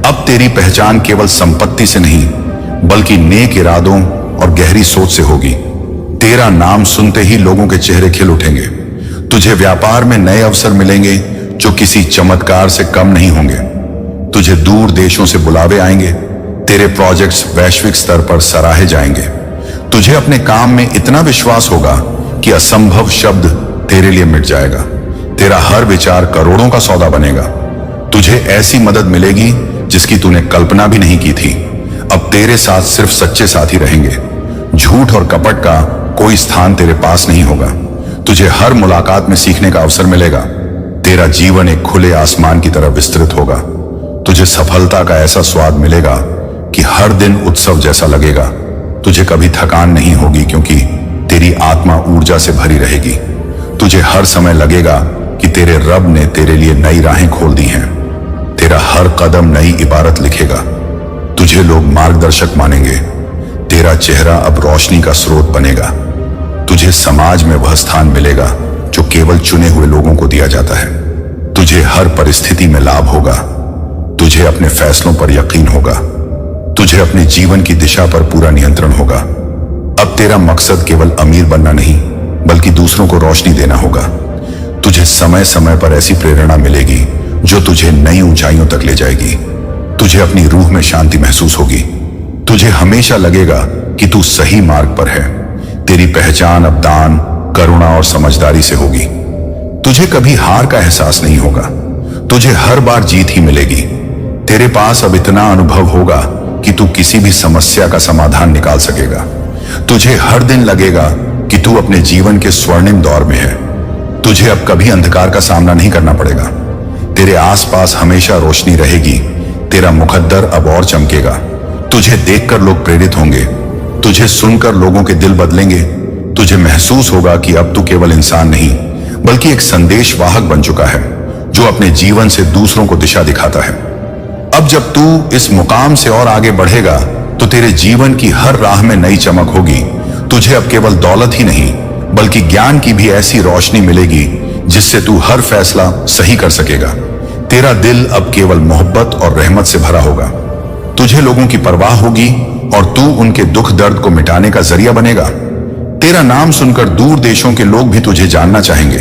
अब तेरी पहचान केवल संपत्ति से नहीं, बल्कि नेक इरादों और गहरी सोच से होगी। तेरा नाम सुनते ही लोगों के चेहरे खिल उठेंगे। तुझे व्यापार में नए अवसर मिलेंगे जो किसी चमत्कार से कम नहीं होंगे। तुझे दूर देशों से बुलावे आएंगे। तेरे प्रोजेक्ट्स वैश्विक स्तर पर सराहे जाएंगे। तुझे अपने काम में इतना विश्वास होगा कि असंभव शब्द तेरे लिए मिट जाएगा। तेरा हर विचार करोड़ों का सौदा बनेगा। तुझे ऐसी मदद मिलेगी जिसकी तूने कल्पना भी नहीं की थी। अब तेरे साथ सिर्फ सच्चे साथी रहेंगे। झूठ और कपट का कोई स्थान तेरे पास नहीं होगा। तुझे हर मुलाकात में सीखने का अवसर मिलेगा। तेरा जीवन एक खुले आसमान की तरह विस्तृत होगा। तुझे सफलता का ऐसा स्वाद मिलेगा कि हर दिन उत्सव जैसा लगेगा। तुझे कभी थकान नहीं होगी, क्योंकि तेरी आत्मा ऊर्जा से भरी रहेगी। तुझे हर समय लगेगा कि तेरे रब ने तेरे लिए नई राहें खोल दी हैं। तेरा हर कदम नई इबारत लिखेगा। तुझे लोग मार्गदर्शक मानेंगे। तेरा चेहरा अब रोशनी का स्रोत बनेगा। तुझे समाज में वह स्थान मिलेगा जो केवल चुने हुए लोगों को दिया जाता है। तुझे हर परिस्थिति में लाभ होगा। तुझे अपने फैसलों पर यकीन होगा। तुझे अपने जीवन की दिशा पर पूरा नियंत्रण होगा। अब तेरा मकसद केवल अमीर बनना नहीं, बल्कि दूसरों को रोशनी देना होगा। तुझे समय समय पर ऐसी प्रेरणा मिलेगी जो तुझे नई ऊंचाइयों तक ले जाएगी। तुझे अपनी रूह में शांति महसूस होगी। तुझे हमेशा लगेगा कि तू सही मार्ग पर है। तेरी पहचान अब दान, करुणा और समझदारी से होगी। तुझे कभी हार का एहसास नहीं होगा। तुझे हर बार जीत ही मिलेगी। तेरे पास अब इतना अनुभव होगा कि तू किसी भी समस्या का समाधान निकाल सकेगा। तुझे हर दिन लगेगा कि तू अपने जीवन के स्वर्णिम दौर में है। तुझे अब कभी अंधकार का सामना नहीं करना पड़ेगा। तेरे आसपास हमेशा रोशनी रहेगी। तेरा मुकद्दर अब और चमकेगा। तुझे देखकर लोग प्रेरित होंगे। तुझे सुनकर लोगों के दिल बदलेंगे। तुझे महसूस होगा कि अब तू केवल इंसान नहीं, बल्कि एक संदेश वाहक बन चुका है, जो अपने जीवन से दूसरों को दिशा दिखाता है। अब जब तू इस मुकाम से और आगे बढ़ेगा तो तेरे जीवन की हर राह में नई चमक होगी। तुझे अब केवल दौलत ही नहीं, बल्कि ज्ञान की भी ऐसी रोशनी मिलेगी जिससे तू हर फैसला सही कर सकेगा। तेरा दिल अब केवल मोहब्बत और रहमत से भरा होगा। तुझे लोगों की परवाह होगी और तू उनके दुख दर्द को मिटाने का जरिया बनेगा। तेरा नाम सुनकर दूर देशों के लोग भी तुझे जानना चाहेंगे।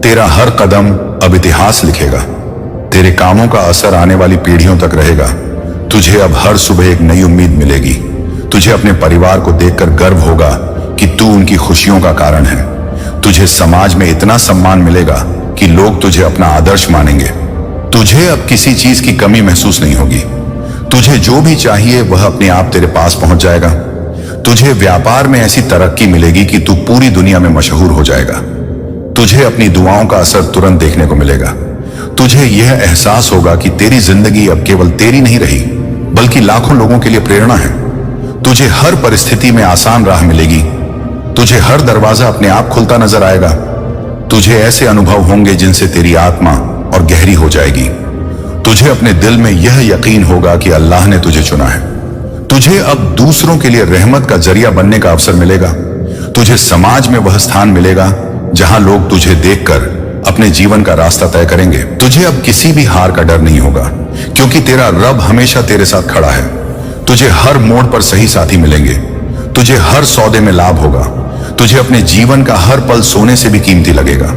तेरा हर कदम अब इतिहास लिखेगा। तेरे कामों का असर आने वाली पीढ़ियों तक रहेगा। तुझे अब हर सुबह एक नई उम्मीद मिलेगी। तुझे अपने परिवार को देखकर गर्व होगा कि तू उनकी खुशियों का कारण है। तुझे समाज में इतना सम्मान मिलेगा कि लोग तुझे अपना आदर्श मानेंगे। तुझे अब किसी चीज की कमी महसूस नहीं होगी। तुझे जो भी चाहिए वह अपने आप तेरे पास पहुंच जाएगा। तुझे व्यापार में ऐसी तरक्की मिलेगी कि तू पूरी दुनिया में मशहूर हो जाएगा। तुझे अपनी दुआओं का असर तुरंत देखने को मिलेगा। तुझे यह एहसास होगा कि तेरी जिंदगी अब केवल तेरी नहीं रही, बल्कि लाखों लोगों के लिए प्रेरणा है। तुझे हर परिस्थिति में आसान राह मिलेगी। तुझे हर दरवाजा अपने आप खुलता नजर आएगा। तुझे ऐसे अनुभव होंगे जिनसे तेरी आत्मा और गहरी हो जाएगी। तुझे अपने दिल में यह यकीन होगा कि अल्लाह ने तुझे चुना है। तुझे अब दूसरों के लिए रहमत का जरिया बनने का अवसर मिलेगा। तुझे समाज में वह स्थान मिलेगा जहां लोग तुझे देखकर अपने जीवन का रास्ता तय करेंगे। तुझे अब किसी भी हार का डर नहीं होगा, क्योंकि तेरा रब हमेशा तेरे साथ खड़ा है। तुझे हर मोड़ पर सही साथी मिलेंगे। तुझे हर सौदे में लाभ होगा। तुझे अपने जीवन का हर पल सोने से भी कीमती लगेगा।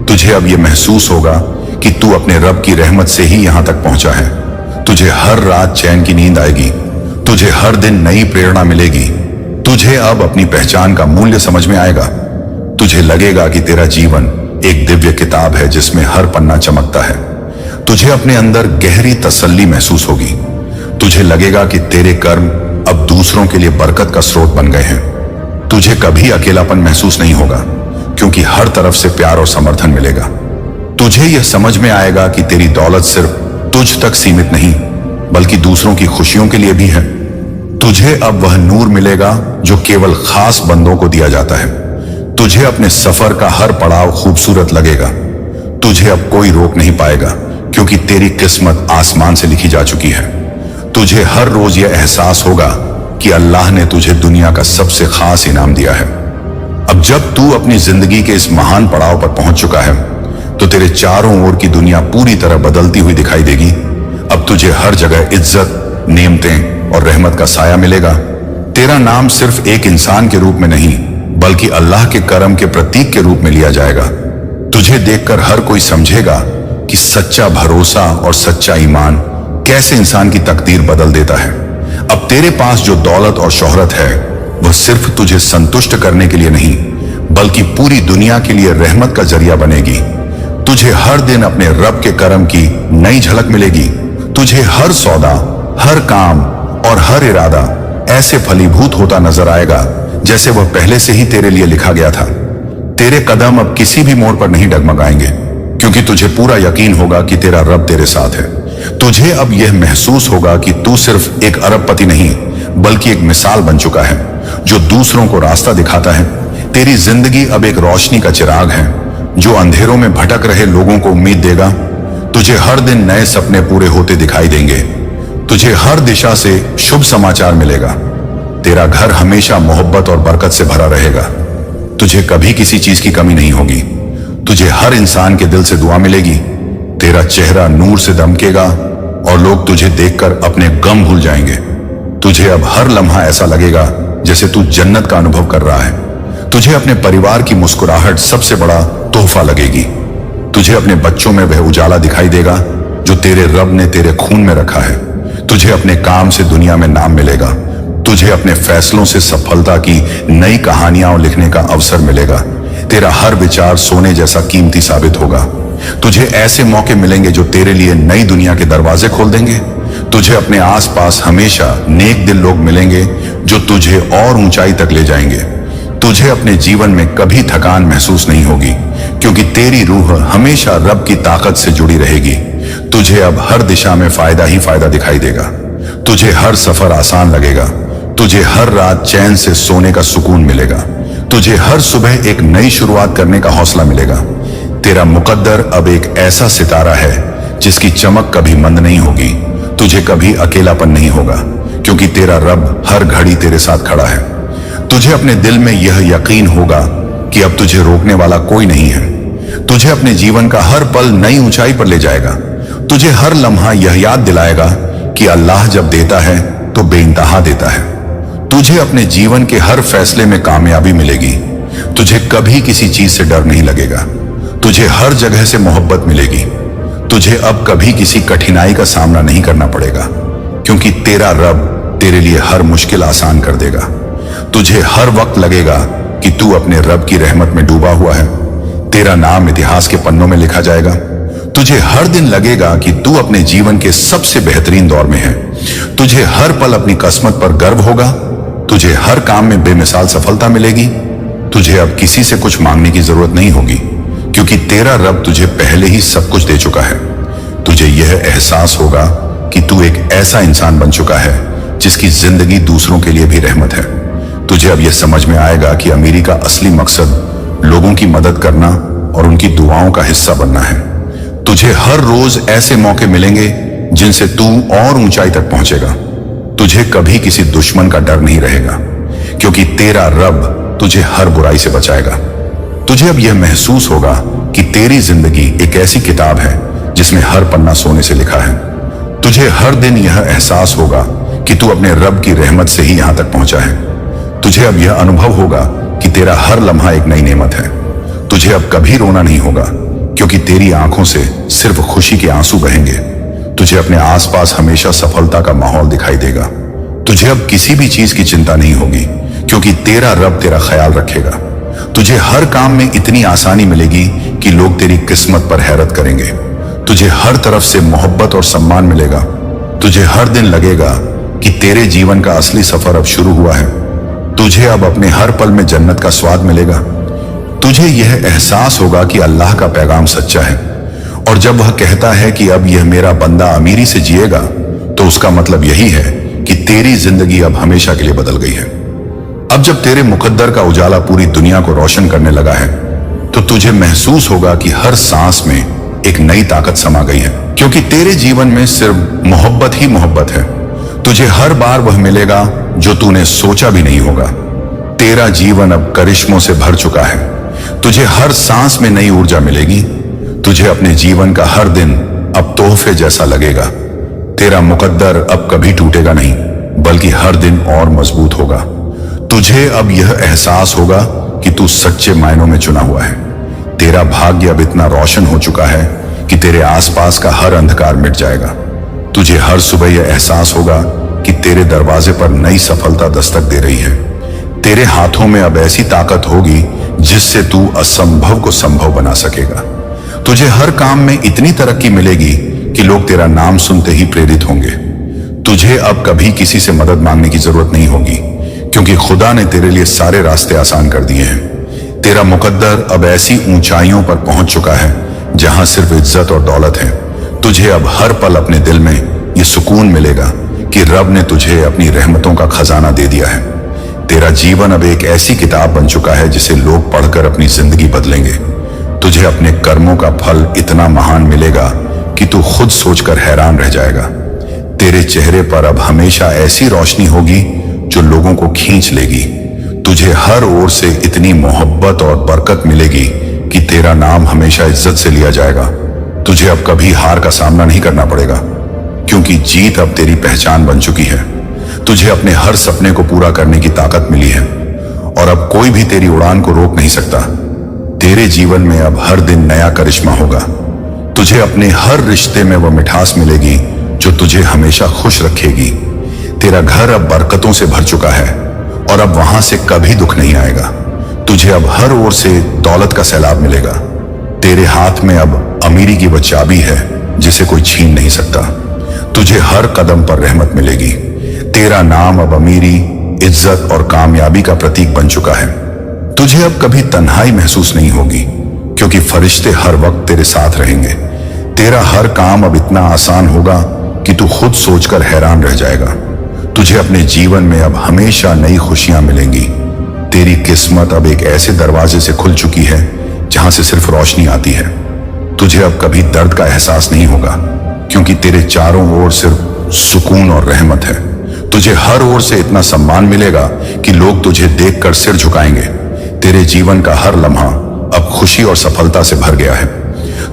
तुझे अब यह महसूस होगा कि तू अपने रब की रहमत से ही यहां तक पहुंचा है। तुझे हर रात चैन की नींद आएगी। तुझे हर दिन नई प्रेरणा मिलेगी। तुझे अब अपनी पहचान का मूल्य समझ में आएगा। तुझे लगेगा कि तेरा जीवन एक दिव्य किताब है जिसमें हर पन्ना चमकता है। तुझे अपने अंदर गहरी तसल्ली महसूस होगी। तुझे लगेगा कि तेरे कर्म अब दूसरों के लिए बरकत का स्रोत बन गए हैं। तुझे कभी अकेलापन महसूस नहीं होगा, क्योंकि हर तरफ से प्यार और समर्थन मिलेगा। तुझे यह समझ में आएगा कि तेरी दौलत सिर्फ तुझ तक सीमित नहीं, बल्कि दूसरों की खुशियों के लिए भी है। तुझे अब वह नूर मिलेगा जो केवल खास बंदों को दिया जाता है। तुझे अपने सफर का हर पड़ाव खूबसूरत लगेगा। तुझे अब कोई रोक नहीं पाएगा, क्योंकि तेरी किस्मत आसमान से लिखी जा चुकी है। तुझे हर रोज यह एहसास होगा कि अल्लाह ने तुझे दुनिया का सबसे खास इनाम दिया है। अब जब तू अपनी जिंदगी के इस महान पड़ाव पर पहुंच चुका है, तो तेरे चारों ओर की दुनिया पूरी तरह बदलती हुई दिखाई देगी। अब तुझे हर जगह इज्जत, नेमतें और रहमत का साया मिलेगा। तेरा नाम सिर्फ एक इंसान के रूप में नहीं, बल्कि अल्लाह के करम के प्रतीक के रूप में लिया जाएगा। तुझे देखकर हर कोई समझेगा कि सच्चा भरोसा और सच्चा ईमान कैसे इंसान की तकदीर बदल देता है। अब तेरे पास जो दौलत और शोहरत है, वह सिर्फ तुझे संतुष्ट करने के लिए नहीं, बल्कि पूरी दुनिया के लिए रहमत का जरिया बनेगी। तुझे हर दिन अपने रब के करम की नई झलक मिलेगी। तुझे हर सौदा, हर काम और हर इरादा ऐसे फलीभूत होता नजर आएगा जैसे वह पहले से ही तेरे लिए लिखा गया था। तेरे कदम अब किसी भी मोड़ पर नहीं डगमगाएंगे, क्योंकि तुझे पूरा यकीन होगा कि तेरा रब तेरे साथ है। तुझे अब यह महसूस होगा कि तू सिर्फ एक अरबपति नहीं, बल्कि एक मिसाल बन चुका है जो दूसरों को रास्ता दिखाता है। तेरी जिंदगी अब एक रोशनी का चिराग है जो अंधेरों में भटक रहे लोगों को उम्मीद देगा। तुझे हर दिन नए सपने पूरे होते दिखाई देंगे। तुझे हर दिशा से शुभ समाचार मिलेगा। तेरा घर हमेशा मोहब्बत और बरकत से भरा रहेगा। तुझे कभी किसी चीज की कमी नहीं होगी। तुझे हर इंसान के दिल से दुआ मिलेगी। तेरा चेहरा नूर से दमकेगा और लोग तुझे देखकर अपने गम भूल जाएंगे। तुझे अब हर लम्हा ऐसा लगेगा जैसे तू जन्नत का अनुभव कर रहा है। तुझे अपने परिवार की मुस्कुराहट सबसे बड़ा तोहफा लगेगी। तुझे अपने बच्चों में वह उजाला दिखाई देगा जो तेरे रब ने तेरे खून में रखा है। तुझे अपने काम से दुनिया में नाम मिलेगा। तुझे अपने फैसलों से सफलता की नई कहानियां लिखने का अवसर मिलेगा। तेरा हर विचार सोने जैसा कीमती साबित होगा। तुझे ऐसे मौके मिलेंगे जो तेरे लिए नई दुनिया के दरवाजे खोल देंगे। तुझे अपने आसपास हमेशा नेक दिल लोग मिलेंगे जो तुझे और ऊंचाई तक ले जाएंगे। तुझे अपने जीवन में कभी थकान महसूस नहीं होगी, क्योंकि तेरी रूह हमेशा रब की ताकत से जुड़ी रहेगी। तुझे अब हर दिशा में फायदा ही फायदा दिखाई देगा। तुझे हर सफर आसान लगेगा। तुझे हर रात चैन से सोने का सुकून मिलेगा। तुझे हर सुबह एक नई शुरुआत करने का हौसला मिलेगा। तेरा मुकद्दर अब एक ऐसा सितारा है जिसकी चमक कभी मंद नहीं होगी। तुझे कभी अकेलापन नहीं होगा, क्योंकि तेरा रब हर घड़ी तेरे साथ खड़ा है। तुझे अपने दिल में यह यकीन होगा कि अब तुझे रोकने वाला कोई नहीं है। तुझे अपने जीवन का हर पल नई ऊंचाई पर ले जाएगा। तुझे हर लम्हा यह याद दिलाएगा कि अल्लाह जब देता है तो बेइंतहा देता है। तुझे अपने जीवन के हर फैसले में कामयाबी मिलेगी। तुझे कभी किसी चीज से डर नहीं लगेगा। तुझे हर जगह से मोहब्बत मिलेगी। तुझे अब कभी किसी कठिनाई का सामना नहीं करना पड़ेगा, क्योंकि तेरा रब तेरे लिए हर मुश्किल आसान कर देगा। तुझे हर वक्त लगेगा कि तू अपने रब की रहमत में डूबा हुआ है। तेरा नाम इतिहास के पन्नों में लिखा जाएगा। तुझे हर दिन लगेगा कि तू अपने जीवन के सबसे बेहतरीन दौर में है। तुझे हर पल अपनी किस्मत पर गर्व होगा। तुझे हर काम में बेमिसाल सफलता मिलेगी। तुझे अब किसी से कुछ मांगने की जरूरत नहीं होगी, क्योंकि तेरा रब तुझे पहले ही सब कुछ दे चुका है। तुझे यह एहसास होगा कि तू एक ऐसा इंसान बन चुका है जिसकी जिंदगी दूसरों के लिए भी रहमत है। तुझे अब यह समझ में आएगा कि अमीरी का असली मकसद लोगों की मदद करना और उनकी दुआओं का हिस्सा बनना है। तुझे हर रोज ऐसे मौके मिलेंगे जिनसे तू और ऊंचाई तक पहुंचेगा। तुझे कभी किसी दुश्मन का डर नहीं रहेगा, क्योंकि तेरा रब तुझे हर बुराई से बचाएगा। तुझे अब यह महसूस होगा कि तेरी जिंदगी एक ऐसी किताब है जिसमें हर पन्ना सोने से लिखा है। तुझे हर दिन यह एहसास होगा कि तू अपने रब की रहमत से ही यहां तक पहुंचा है। तुझे अब यह अनुभव होगा कि तेरा हर लम्हा एक नई नेमत है। तुझे अब कभी रोना नहीं होगा, क्योंकि तेरी आंखों से सिर्फ खुशी के आंसू बहेंगे। तुझे अपने आसपास हमेशा सफलता का माहौल दिखाई देगा। तुझे अब किसी भी चीज की चिंता नहीं होगी, क्योंकि तेरा रब तेरा ख्याल रखेगा। तुझे हर काम में इतनी आसानी मिलेगी कि लोग तेरी किस्मत पर हैरत करेंगे। तुझे हर तरफ से मोहब्बत और सम्मान मिलेगा। तुझे हर दिन लगेगा कि तेरे जीवन का असली सफर अब शुरू हुआ है। तुझे अब अपने हर पल में जन्नत का स्वाद मिलेगा। तुझे यह एहसास होगा कि अल्लाह का पैगाम सच्चा है, और जब वह कहता है कि अब यह मेरा बंदा अमीरी से जिएगा, तो उसका मतलब यही है कि तेरी जिंदगी अब हमेशा के लिए बदल गई है। अब जब तेरे मुकद्दर का उजाला पूरी दुनिया को रोशन करने लगा है, तो तुझे महसूस होगा कि हर सांस में एक नई ताकत समा गई है, क्योंकि तेरे जीवन में सिर्फ मोहब्बत ही मोहब्बत है। तुझे हर बार वह मिलेगा जो तूने सोचा भी नहीं होगा। तेरा जीवन अब करिश्मों से भर चुका है। तुझे हर सांस में नई ऊर्जा मिलेगी। तुझे अपने जीवन का हर दिन अब तोहफे जैसा लगेगा। तेरा मुकद्दर अब कभी टूटेगा नहीं, बल्कि हर दिन और मजबूत होगा। तुझे अब यह एहसास होगा कि तू सच्चे मायनों में चुना हुआ है। तेरा भाग्य अब इतना रोशन हो चुका है कि तेरे आसपास का हर अंधकार मिट जाएगा। तुझे हर सुबह यह एहसास होगा कि तेरे दरवाजे पर नई सफलता दस्तक दे रही है। तेरे हाथों में अब ऐसी ताकत होगी जिससे तू असंभव को संभव बना सकेगा। तुझे हर काम में इतनी तरक्की मिलेगी कि लोग तेरा नाम सुनते ही प्रेरित होंगे। तुझे अब कभी किसी से मदद मांगने की जरूरत नहीं होगी, क्योंकि खुदा ने तेरे लिए सारे रास्ते आसान कर दिए हैं। तेरा मुकद्दर अब ऐसी ऊंचाइयों पर पहुंच चुका है जहां सिर्फ इज्जत और दौलत है। तुझे अब हर पल अपने दिल में यह सुकून मिलेगा कि रब ने तुझे अपनी रहमतों का खजाना दे दिया है। तेरा जीवन अब एक ऐसी किताब बन चुका है जिसे लोग पढ़कर अपनी जिंदगी बदलेंगे। तुझे अपने कर्मों का फल इतना महान मिलेगा कि तू खुद सोचकर हैरान रह जाएगा। तेरे चेहरे पर अब हमेशा ऐसी रोशनी होगी जो लोगों को खींच लेगी। तुझे हर ओर से इतनी मोहब्बत और बरकत मिलेगी कि तेरा नाम हमेशा इज्जत से लिया जाएगा। तुझे अब कभी हार का सामना नहीं करना पड़ेगा, क्योंकि जीत अब तेरी पहचान बन चुकी है। तुझे अपने हर सपने को पूरा करने की ताकत मिली है, और अब कोई भी तेरी उड़ान को रोक नहीं सकता। तेरे जीवन में अब हर दिन नया करिश्मा होगा। तुझे अपने हर रिश्ते में वह मिठास मिलेगी जो तुझे हमेशा खुश रखेगी। तेरा घर अब बरकतों से भर चुका है, और अब वहां से कभी दुख नहीं आएगा। तुझे अब हर ओर से दौलत का सैलाब मिलेगा। तेरे हाथ में अब अमीरी की वह चाबी है जिसे कोई छीन नहीं सकता। तुझे हर कदम पर रहमत मिलेगी। तेरा नाम अब अमीरी, इज्जत और कामयाबी का प्रतीक बन चुका है। तुझे अब कभी तन्हाई महसूस नहीं होगी, क्योंकि फरिश्ते हर वक्त तेरे साथ रहेंगे। तेरा हर काम अब इतना आसान होगा कि तू खुद सोचकर हैरान रह जाएगा। तुझे अपने जीवन में अब हमेशा नई खुशियां मिलेंगी। तेरी किस्मत अब एक ऐसे दरवाजे से खुल चुकी है जहां से सिर्फ रोशनी आती है। तुझे अब कभी दर्द का एहसास नहीं होगा, क्योंकि तेरे चारों ओर सिर्फ सुकून और रहमत है। तुझे हर ओर से इतना सम्मान मिलेगा कि लोग तुझे देखकर सिर झुकाएंगे। तेरे जीवन का हर लम्हा अब खुशी और सफलता से भर गया है।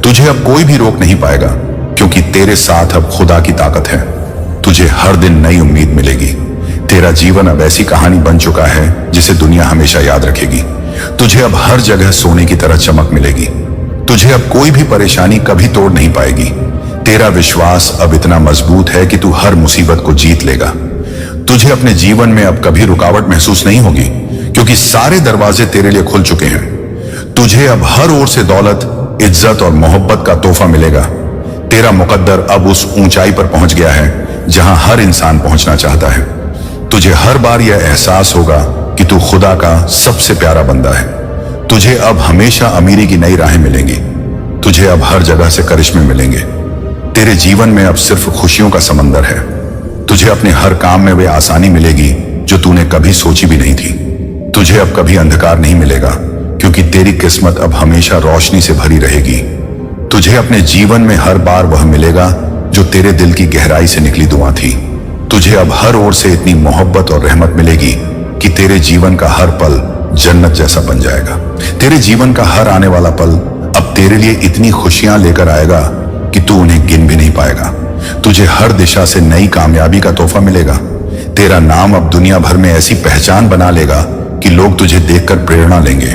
तुझे अब कोई भी रोक नहीं पाएगा, क्योंकि तेरे साथ अब खुदा की ताकत है। तुझे हर दिन नई उम्मीद मिलेगी। तेरा जीवन अब ऐसी कहानी बन चुका है जिसे दुनिया हमेशा याद रखेगी। तुझे अब हर जगह सोने की तरह चमक मिलेगी। तुझे अब कोई भी परेशानी कभी तोड़ नहीं पाएगी। तेरा विश्वास अब इतना मजबूत है कि तू हर मुसीबत को जीत लेगा। तुझे अपने जीवन में अब कभी रुकावट महसूस नहीं होगी, क्योंकि सारे दरवाजे तेरे लिए खुल चुके हैं। तुझे अब हर ओर से दौलत, इज्जत और मोहब्बत का तोहफा मिलेगा। तेरा मुकद्दर अब उस ऊंचाई पर पहुंच गया है जहां हर इंसान पहुंचना चाहता है। तुझे हर बार यह एहसास होगा कि तू खुदा का सबसे प्यारा बंदा है। तुझे अब हमेशा अमीरी की नई राहें मिलेंगी। तुझे अब हर जगह से करिश्मे मिलेंगे। तेरे जीवन में अब सिर्फ खुशियों का समंदर है। तुझे अपने हर काम में वे आसानी मिलेगी जो तूने कभी सोची भी नहीं थी। तुझे अब कभी अंधकार नहीं मिलेगा, क्योंकि तेरी किस्मत अब हमेशा रोशनी से भरी रहेगी। तुझे अपने जीवन में हर बार वह मिलेगा जो तेरे दिल की गहराई से निकली दुआ थी। तुझे अब हर ओर से इतनी मोहब्बत और रहमत मिलेगी कि तेरे जीवन का हर पल जन्नत जैसा बन जाएगा। तेरे जीवन का हर आने वाला पल अब तेरे लिए इतनी खुशियां लेकर आएगा कि तू उन्हें गिन भी नहीं पाएगा। तुझे हर दिशा से नई कामयाबी का तोहफा मिलेगा। तेरा नाम अब दुनिया भर में ऐसी पहचान बना लेगा कि लोग तुझे देखकर प्रेरणा लेंगे।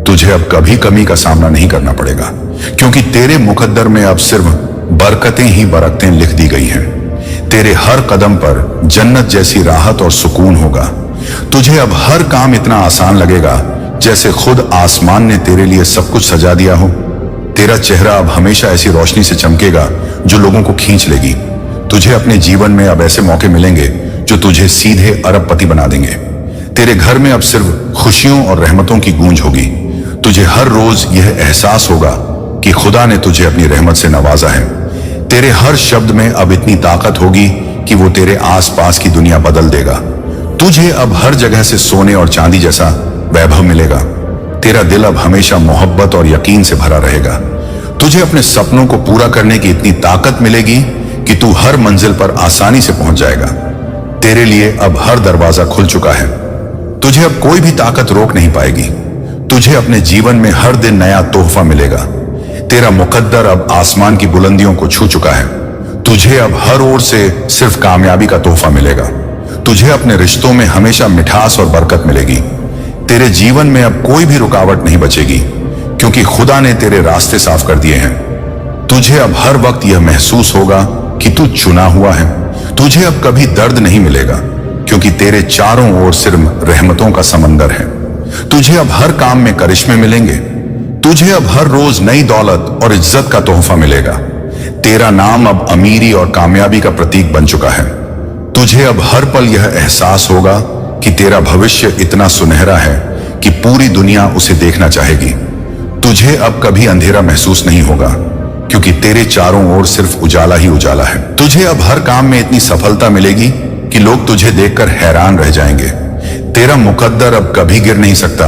तुझे अब कभी कमी का सामना नहीं करना पड़ेगा, क्योंकि तेरे मुकद्दर में अब सिर्फ बरकतें ही बरकतें लिख दी गई हैं। तेरे हर कदम पर जन्नत जैसी राहत और सुकून होगा। तुझे अब हर काम इतना आसान लगेगा जैसे खुद आसमान ने तेरे लिए सब कुछ सजा दिया हो। तेरा चेहरा अब हमेशा ऐसी रोशनी से चमकेगा जो लोगों को खींच लेगी। तुझे अपने जीवन में अब ऐसे मौके मिलेंगे जो तुझे सीधे अरबपति बना देंगे। तेरे घर में अब सिर्फ खुशियों और रहमतों की गूंज होगी। तुझे हर रोज यह एहसास होगा कि खुदा ने तुझे अपनी रहमत से नवाजा है। तेरे हर शब्द में अब इतनी ताकत होगी कि वो तेरे आसपास की दुनिया बदल देगा। तुझे अब हर जगह से सोने और चांदी जैसा वैभव मिलेगा। तेरा दिल अब हमेशा मोहब्बत और यकीन से भरा रहेगा। तुझे अपने सपनों को पूरा करने की इतनी ताकत मिलेगी कि तू हर मंजिल पर आसानी से पहुंच जाएगा। तेरे लिए अब हर दरवाजा खुल चुका है। तुझे अब कोई भी ताकत रोक नहीं पाएगी। तुझे अपने जीवन में हर दिन नया तोहफा मिलेगा। तेरा मुकद्दर अब आसमान की बुलंदियों को छू चुका है। तुझे अब हर ओर से सिर्फ कामयाबी का तोहफा मिलेगा। तुझे अपने रिश्तों में हमेशा मिठास और बरकत मिलेगी। तेरे जीवन में अब कोई भी रुकावट नहीं बचेगी, क्योंकि खुदा ने तेरे रास्ते साफ कर दिए हैं। तुझे अब हर वक्त यह महसूस होगा कि तू चुना हुआ है। तुझे अब कभी दर्द नहीं मिलेगा, क्योंकि तेरे चारों ओर सिर्फ रहमतों का समंदर है। तुझे अब हर काम में करिश्मे मिलेंगे। तुझे अब हर रोज नई दौलत और इज्जत का तोहफा मिलेगा। तेरा नाम अब अमीरी और कामयाबी का प्रतीक बन चुका है। तुझे अब हर पल यह एहसास होगा कि तेरा भविष्य इतना सुनहरा है कि पूरी दुनिया उसे देखना चाहेगी। तुझे अब कभी अंधेरा महसूस नहीं होगा, क्योंकि तेरे चारों ओर सिर्फ उजाला ही उजाला है। तुझे अब हर काम में इतनी सफलता मिलेगी कि लोग तुझे देखकर हैरान रह जाएंगे। तेरा मुकद्दर अब कभी गिर नहीं सकता,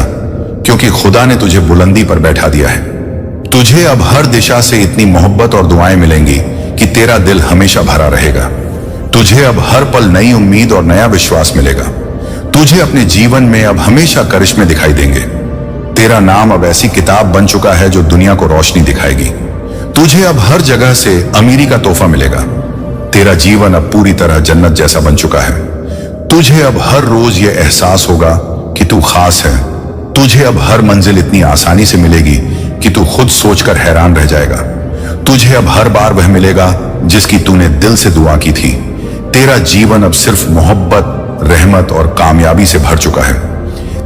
क्योंकि खुदा ने तुझे बुलंदी पर बैठा दिया है। तुझे अब हर दिशा से इतनी मोहब्बत और दुआएं मिलेंगी कि तेरा दिल हमेशा भरा रहेगा। तुझे अब हर पल नई उम्मीद और नया विश्वास मिलेगा। तुझे अपने जीवन में अब हमेशा करिश्मे दिखाई देंगे। तेरा नाम अब ऐसी किताब बन चुका है जो दुनिया को रोशनी दिखाएगी। तुझे अब हर जगह से अमीरी का तोहफा मिलेगा। तेरा जीवन अब पूरी तरह जन्नत जैसा बन चुका है। तुझे अब हर रोज यह एहसास होगा कि तू खास है। तुझे अब हर मंजिल इतनी आसानी से मिलेगी कि तू खुद सोचकर हैरान रह जाएगा। तुझे अब हर बार वह मिलेगा जिसकी तूने दिल से दुआ की थी। तेरा जीवन अब सिर्फ मोहब्बत, रहमत और कामयाबी से भर चुका है।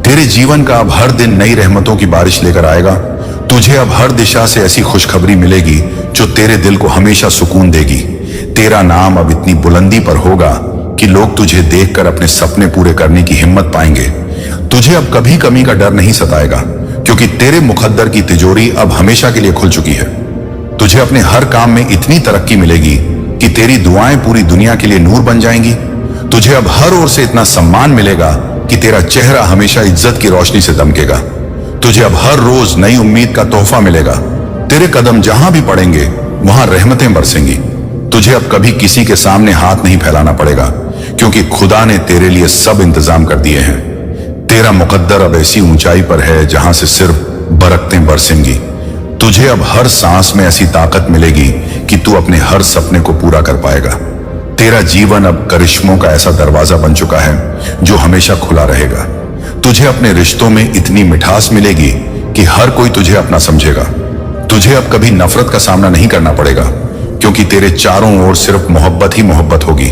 तेरे जीवन का अब हर दिन नई रहमतों की बारिश लेकर आएगा। तुझे अब हर दिशा से ऐसी खुशखबरी मिलेगी जो तेरे दिल को हमेशा सुकून देगी। तेरा नाम अब इतनी बुलंदी पर होगा कि लोग तुझे देखकर अपने सपने पूरे करने की हिम्मत पाएंगे। तुझे अब कभी कमी का डर नहीं सताएगा, क्योंकि तेरे मुकद्दर की तिजोरी अब हमेशा के लिए खुल चुकी है। तुझे अपने हर काम में इतनी तरक्की मिलेगी कि तेरी दुआएं पूरी दुनिया के लिए नूर बन जाएंगी। तुझे अब हर ओर से इतना सम्मान मिलेगा कि तेरा चेहरा हमेशा इज्जत की रोशनी से दमकेगा। तुझे अब हर रोज नई उम्मीद का तोहफा मिलेगा। तेरे कदम जहां भी पड़ेंगे वहां रहमतें बरसेंगी। तुझे अब कभी किसी के सामने हाथ नहीं फैलाना पड़ेगा, क्योंकि खुदा ने तेरे लिए सब इंतजाम कर दिए हैं। तेरा मुकद्दर अब ऐसी ऊंचाई पर है जहां से सिर्फ बरकतें बरसेंगी। तुझे अब हर सांस में ऐसी ताकत मिलेगी कि तू अपने हर सपने को पूरा कर पाएगा। तेरा जीवन अब करिश्मों का ऐसा दरवाजा बन चुका है जो हमेशा खुला रहेगा। तुझे अपने रिश्तों में इतनी मिठास मिलेगी कि हर कोई तुझे अपना समझेगा। तुझे अब कभी नफरत का सामना नहीं करना पड़ेगा, क्योंकि तेरे चारों ओर सिर्फ मोहब्बत ही मोहब्बत होगी।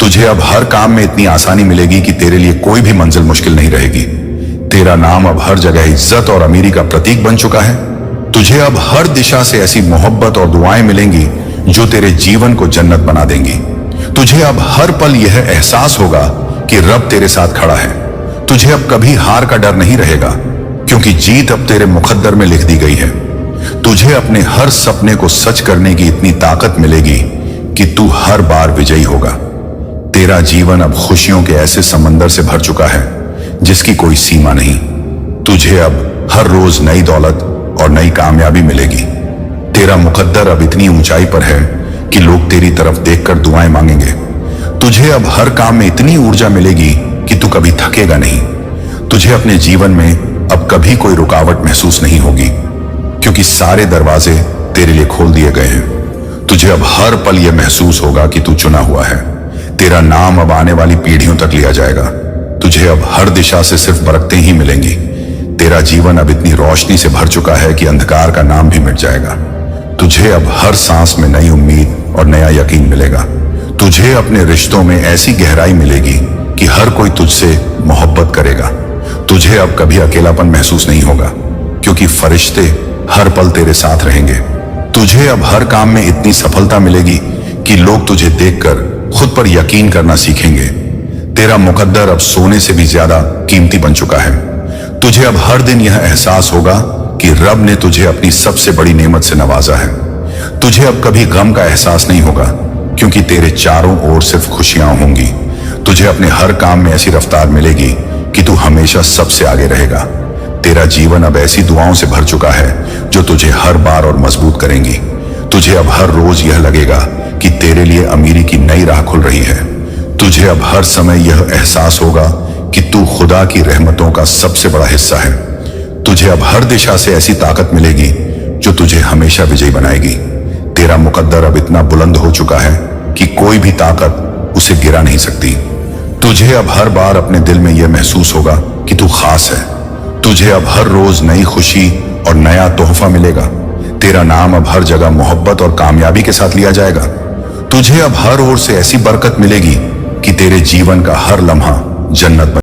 तुझे अब हर काम में इतनी आसानी मिलेगी कि तेरे लिए कोई भी मंजिल मुश्किल नहीं रहेगी। तेरा नाम अब हर जगह इज्जत और अमीरी का प्रतीक बन चुका है। तुझे अब हर दिशा से ऐसी मोहब्बत और दुआएं मिलेंगी जो तेरे जीवन को जन्नत बना देंगी। तुझे अब हर पल यह एहसास होगा कि रब तेरे साथ खड़ा है। तुझे अब कभी हार का डर नहीं रहेगा, क्योंकि जीत अब तेरे मुकद्दर में लिख दी गई है। तुझे अपने हर सपने को सच करने की इतनी ताकत मिलेगी कि तू हर बार विजयी होगा। तेरा जीवन अब खुशियों के ऐसे समंदर से भर चुका है जिसकी कोई सीमा नहीं। तुझे अब हर रोज नई दौलत और नई कामयाबी मिलेगी। तेरा मुकद्दर अब इतनी ऊंचाई पर है कि लोग तेरी तरफ देखकर दुआएं मांगेंगे। तुझे अब हर काम में इतनी ऊर्जा मिलेगी कि तू कभी थकेगा नहीं। तुझे अपने जीवन में अब कभी कोई रुकावट महसूस नहीं होगी, क्योंकि सारे दरवाजे तेरे लिए खोल दिए गए हैं। तुझे अब हर पल यह महसूस होगा कि तू चुना हुआ है। तेरा नाम अब आने वाली पीढ़ियों तक लिया जाएगा। तुझे अब हर दिशा से सिर्फ बरकतें ही मिलेंगी। तेरा जीवन अब इतनी रोशनी से भर चुका है कि अंधकार का नाम भी मिट जाएगा। तुझे अब हर सांस में नई उम्मीद और नया यकीन मिलेगा। तुझे अपने रिश्तों में ऐसी गहराई मिलेगी कि हर कोई तुझसे मोहब्बत करेगा। तुझे अब कभी अकेलापन महसूस नहीं होगा, क्योंकि फरिश्ते हर पल तेरे साथ रहेंगे। तुझे अब हर काम में इतनी सफलता मिलेगी कि लोग तुझे देखकर खुद पर यकीन करना सीखेंगे। तेरा मुकद्दर अब सोने से भी ज्यादा कीमती बन चुका है। तुझे अब हर दिन यह एहसास होगा कि रब ने तुझे अपनी सबसे बड़ी नेमत से नवाजा है। तुझे अब कभी गम का एहसास नहीं होगा, क्योंकि तेरे चारों ओर सिर्फ खुशियां होंगी। तुझे अपने हर काम में ऐसी रफ्तार मिलेगी कि तू हमेशा सबसे आगे रहेगा। तेरा जीवन अब ऐसी दुआओं से भर चुका है जो तुझे हर बार और मजबूत करेंगी। तुझे अब हर रोज यह लगेगा कि तेरे लिए अमीरी की नई राह खुल रही है। तुझे अब हर समय यह एहसास होगा कि तू खुदा की रहमतों का सबसे बड़ा हिस्सा है। तुझे अब हर दिशा से ऐसी ताकत मिलेगी जो तुझे हमेशा विजयी बनाएगी। तेरा मुकद्दर अब इतना बुलंद हो चुका है कि कोई भी ताकत उसे गिरा नहीं सकती। तुझे अब हर बार अपने दिल में यह महसूस होगा कि तू खास है। तुझे अब हर रोज नई खुशी और नया तोहफा मिलेगा। तेरा नाम अब हर जगह मोहब्बत और कामयाबी के साथ लिया जाएगा। तुझे अब हर ओर से ऐसी बरकत मिलेगी कि तेरे जीवन का हर लम्हा जन्नत बन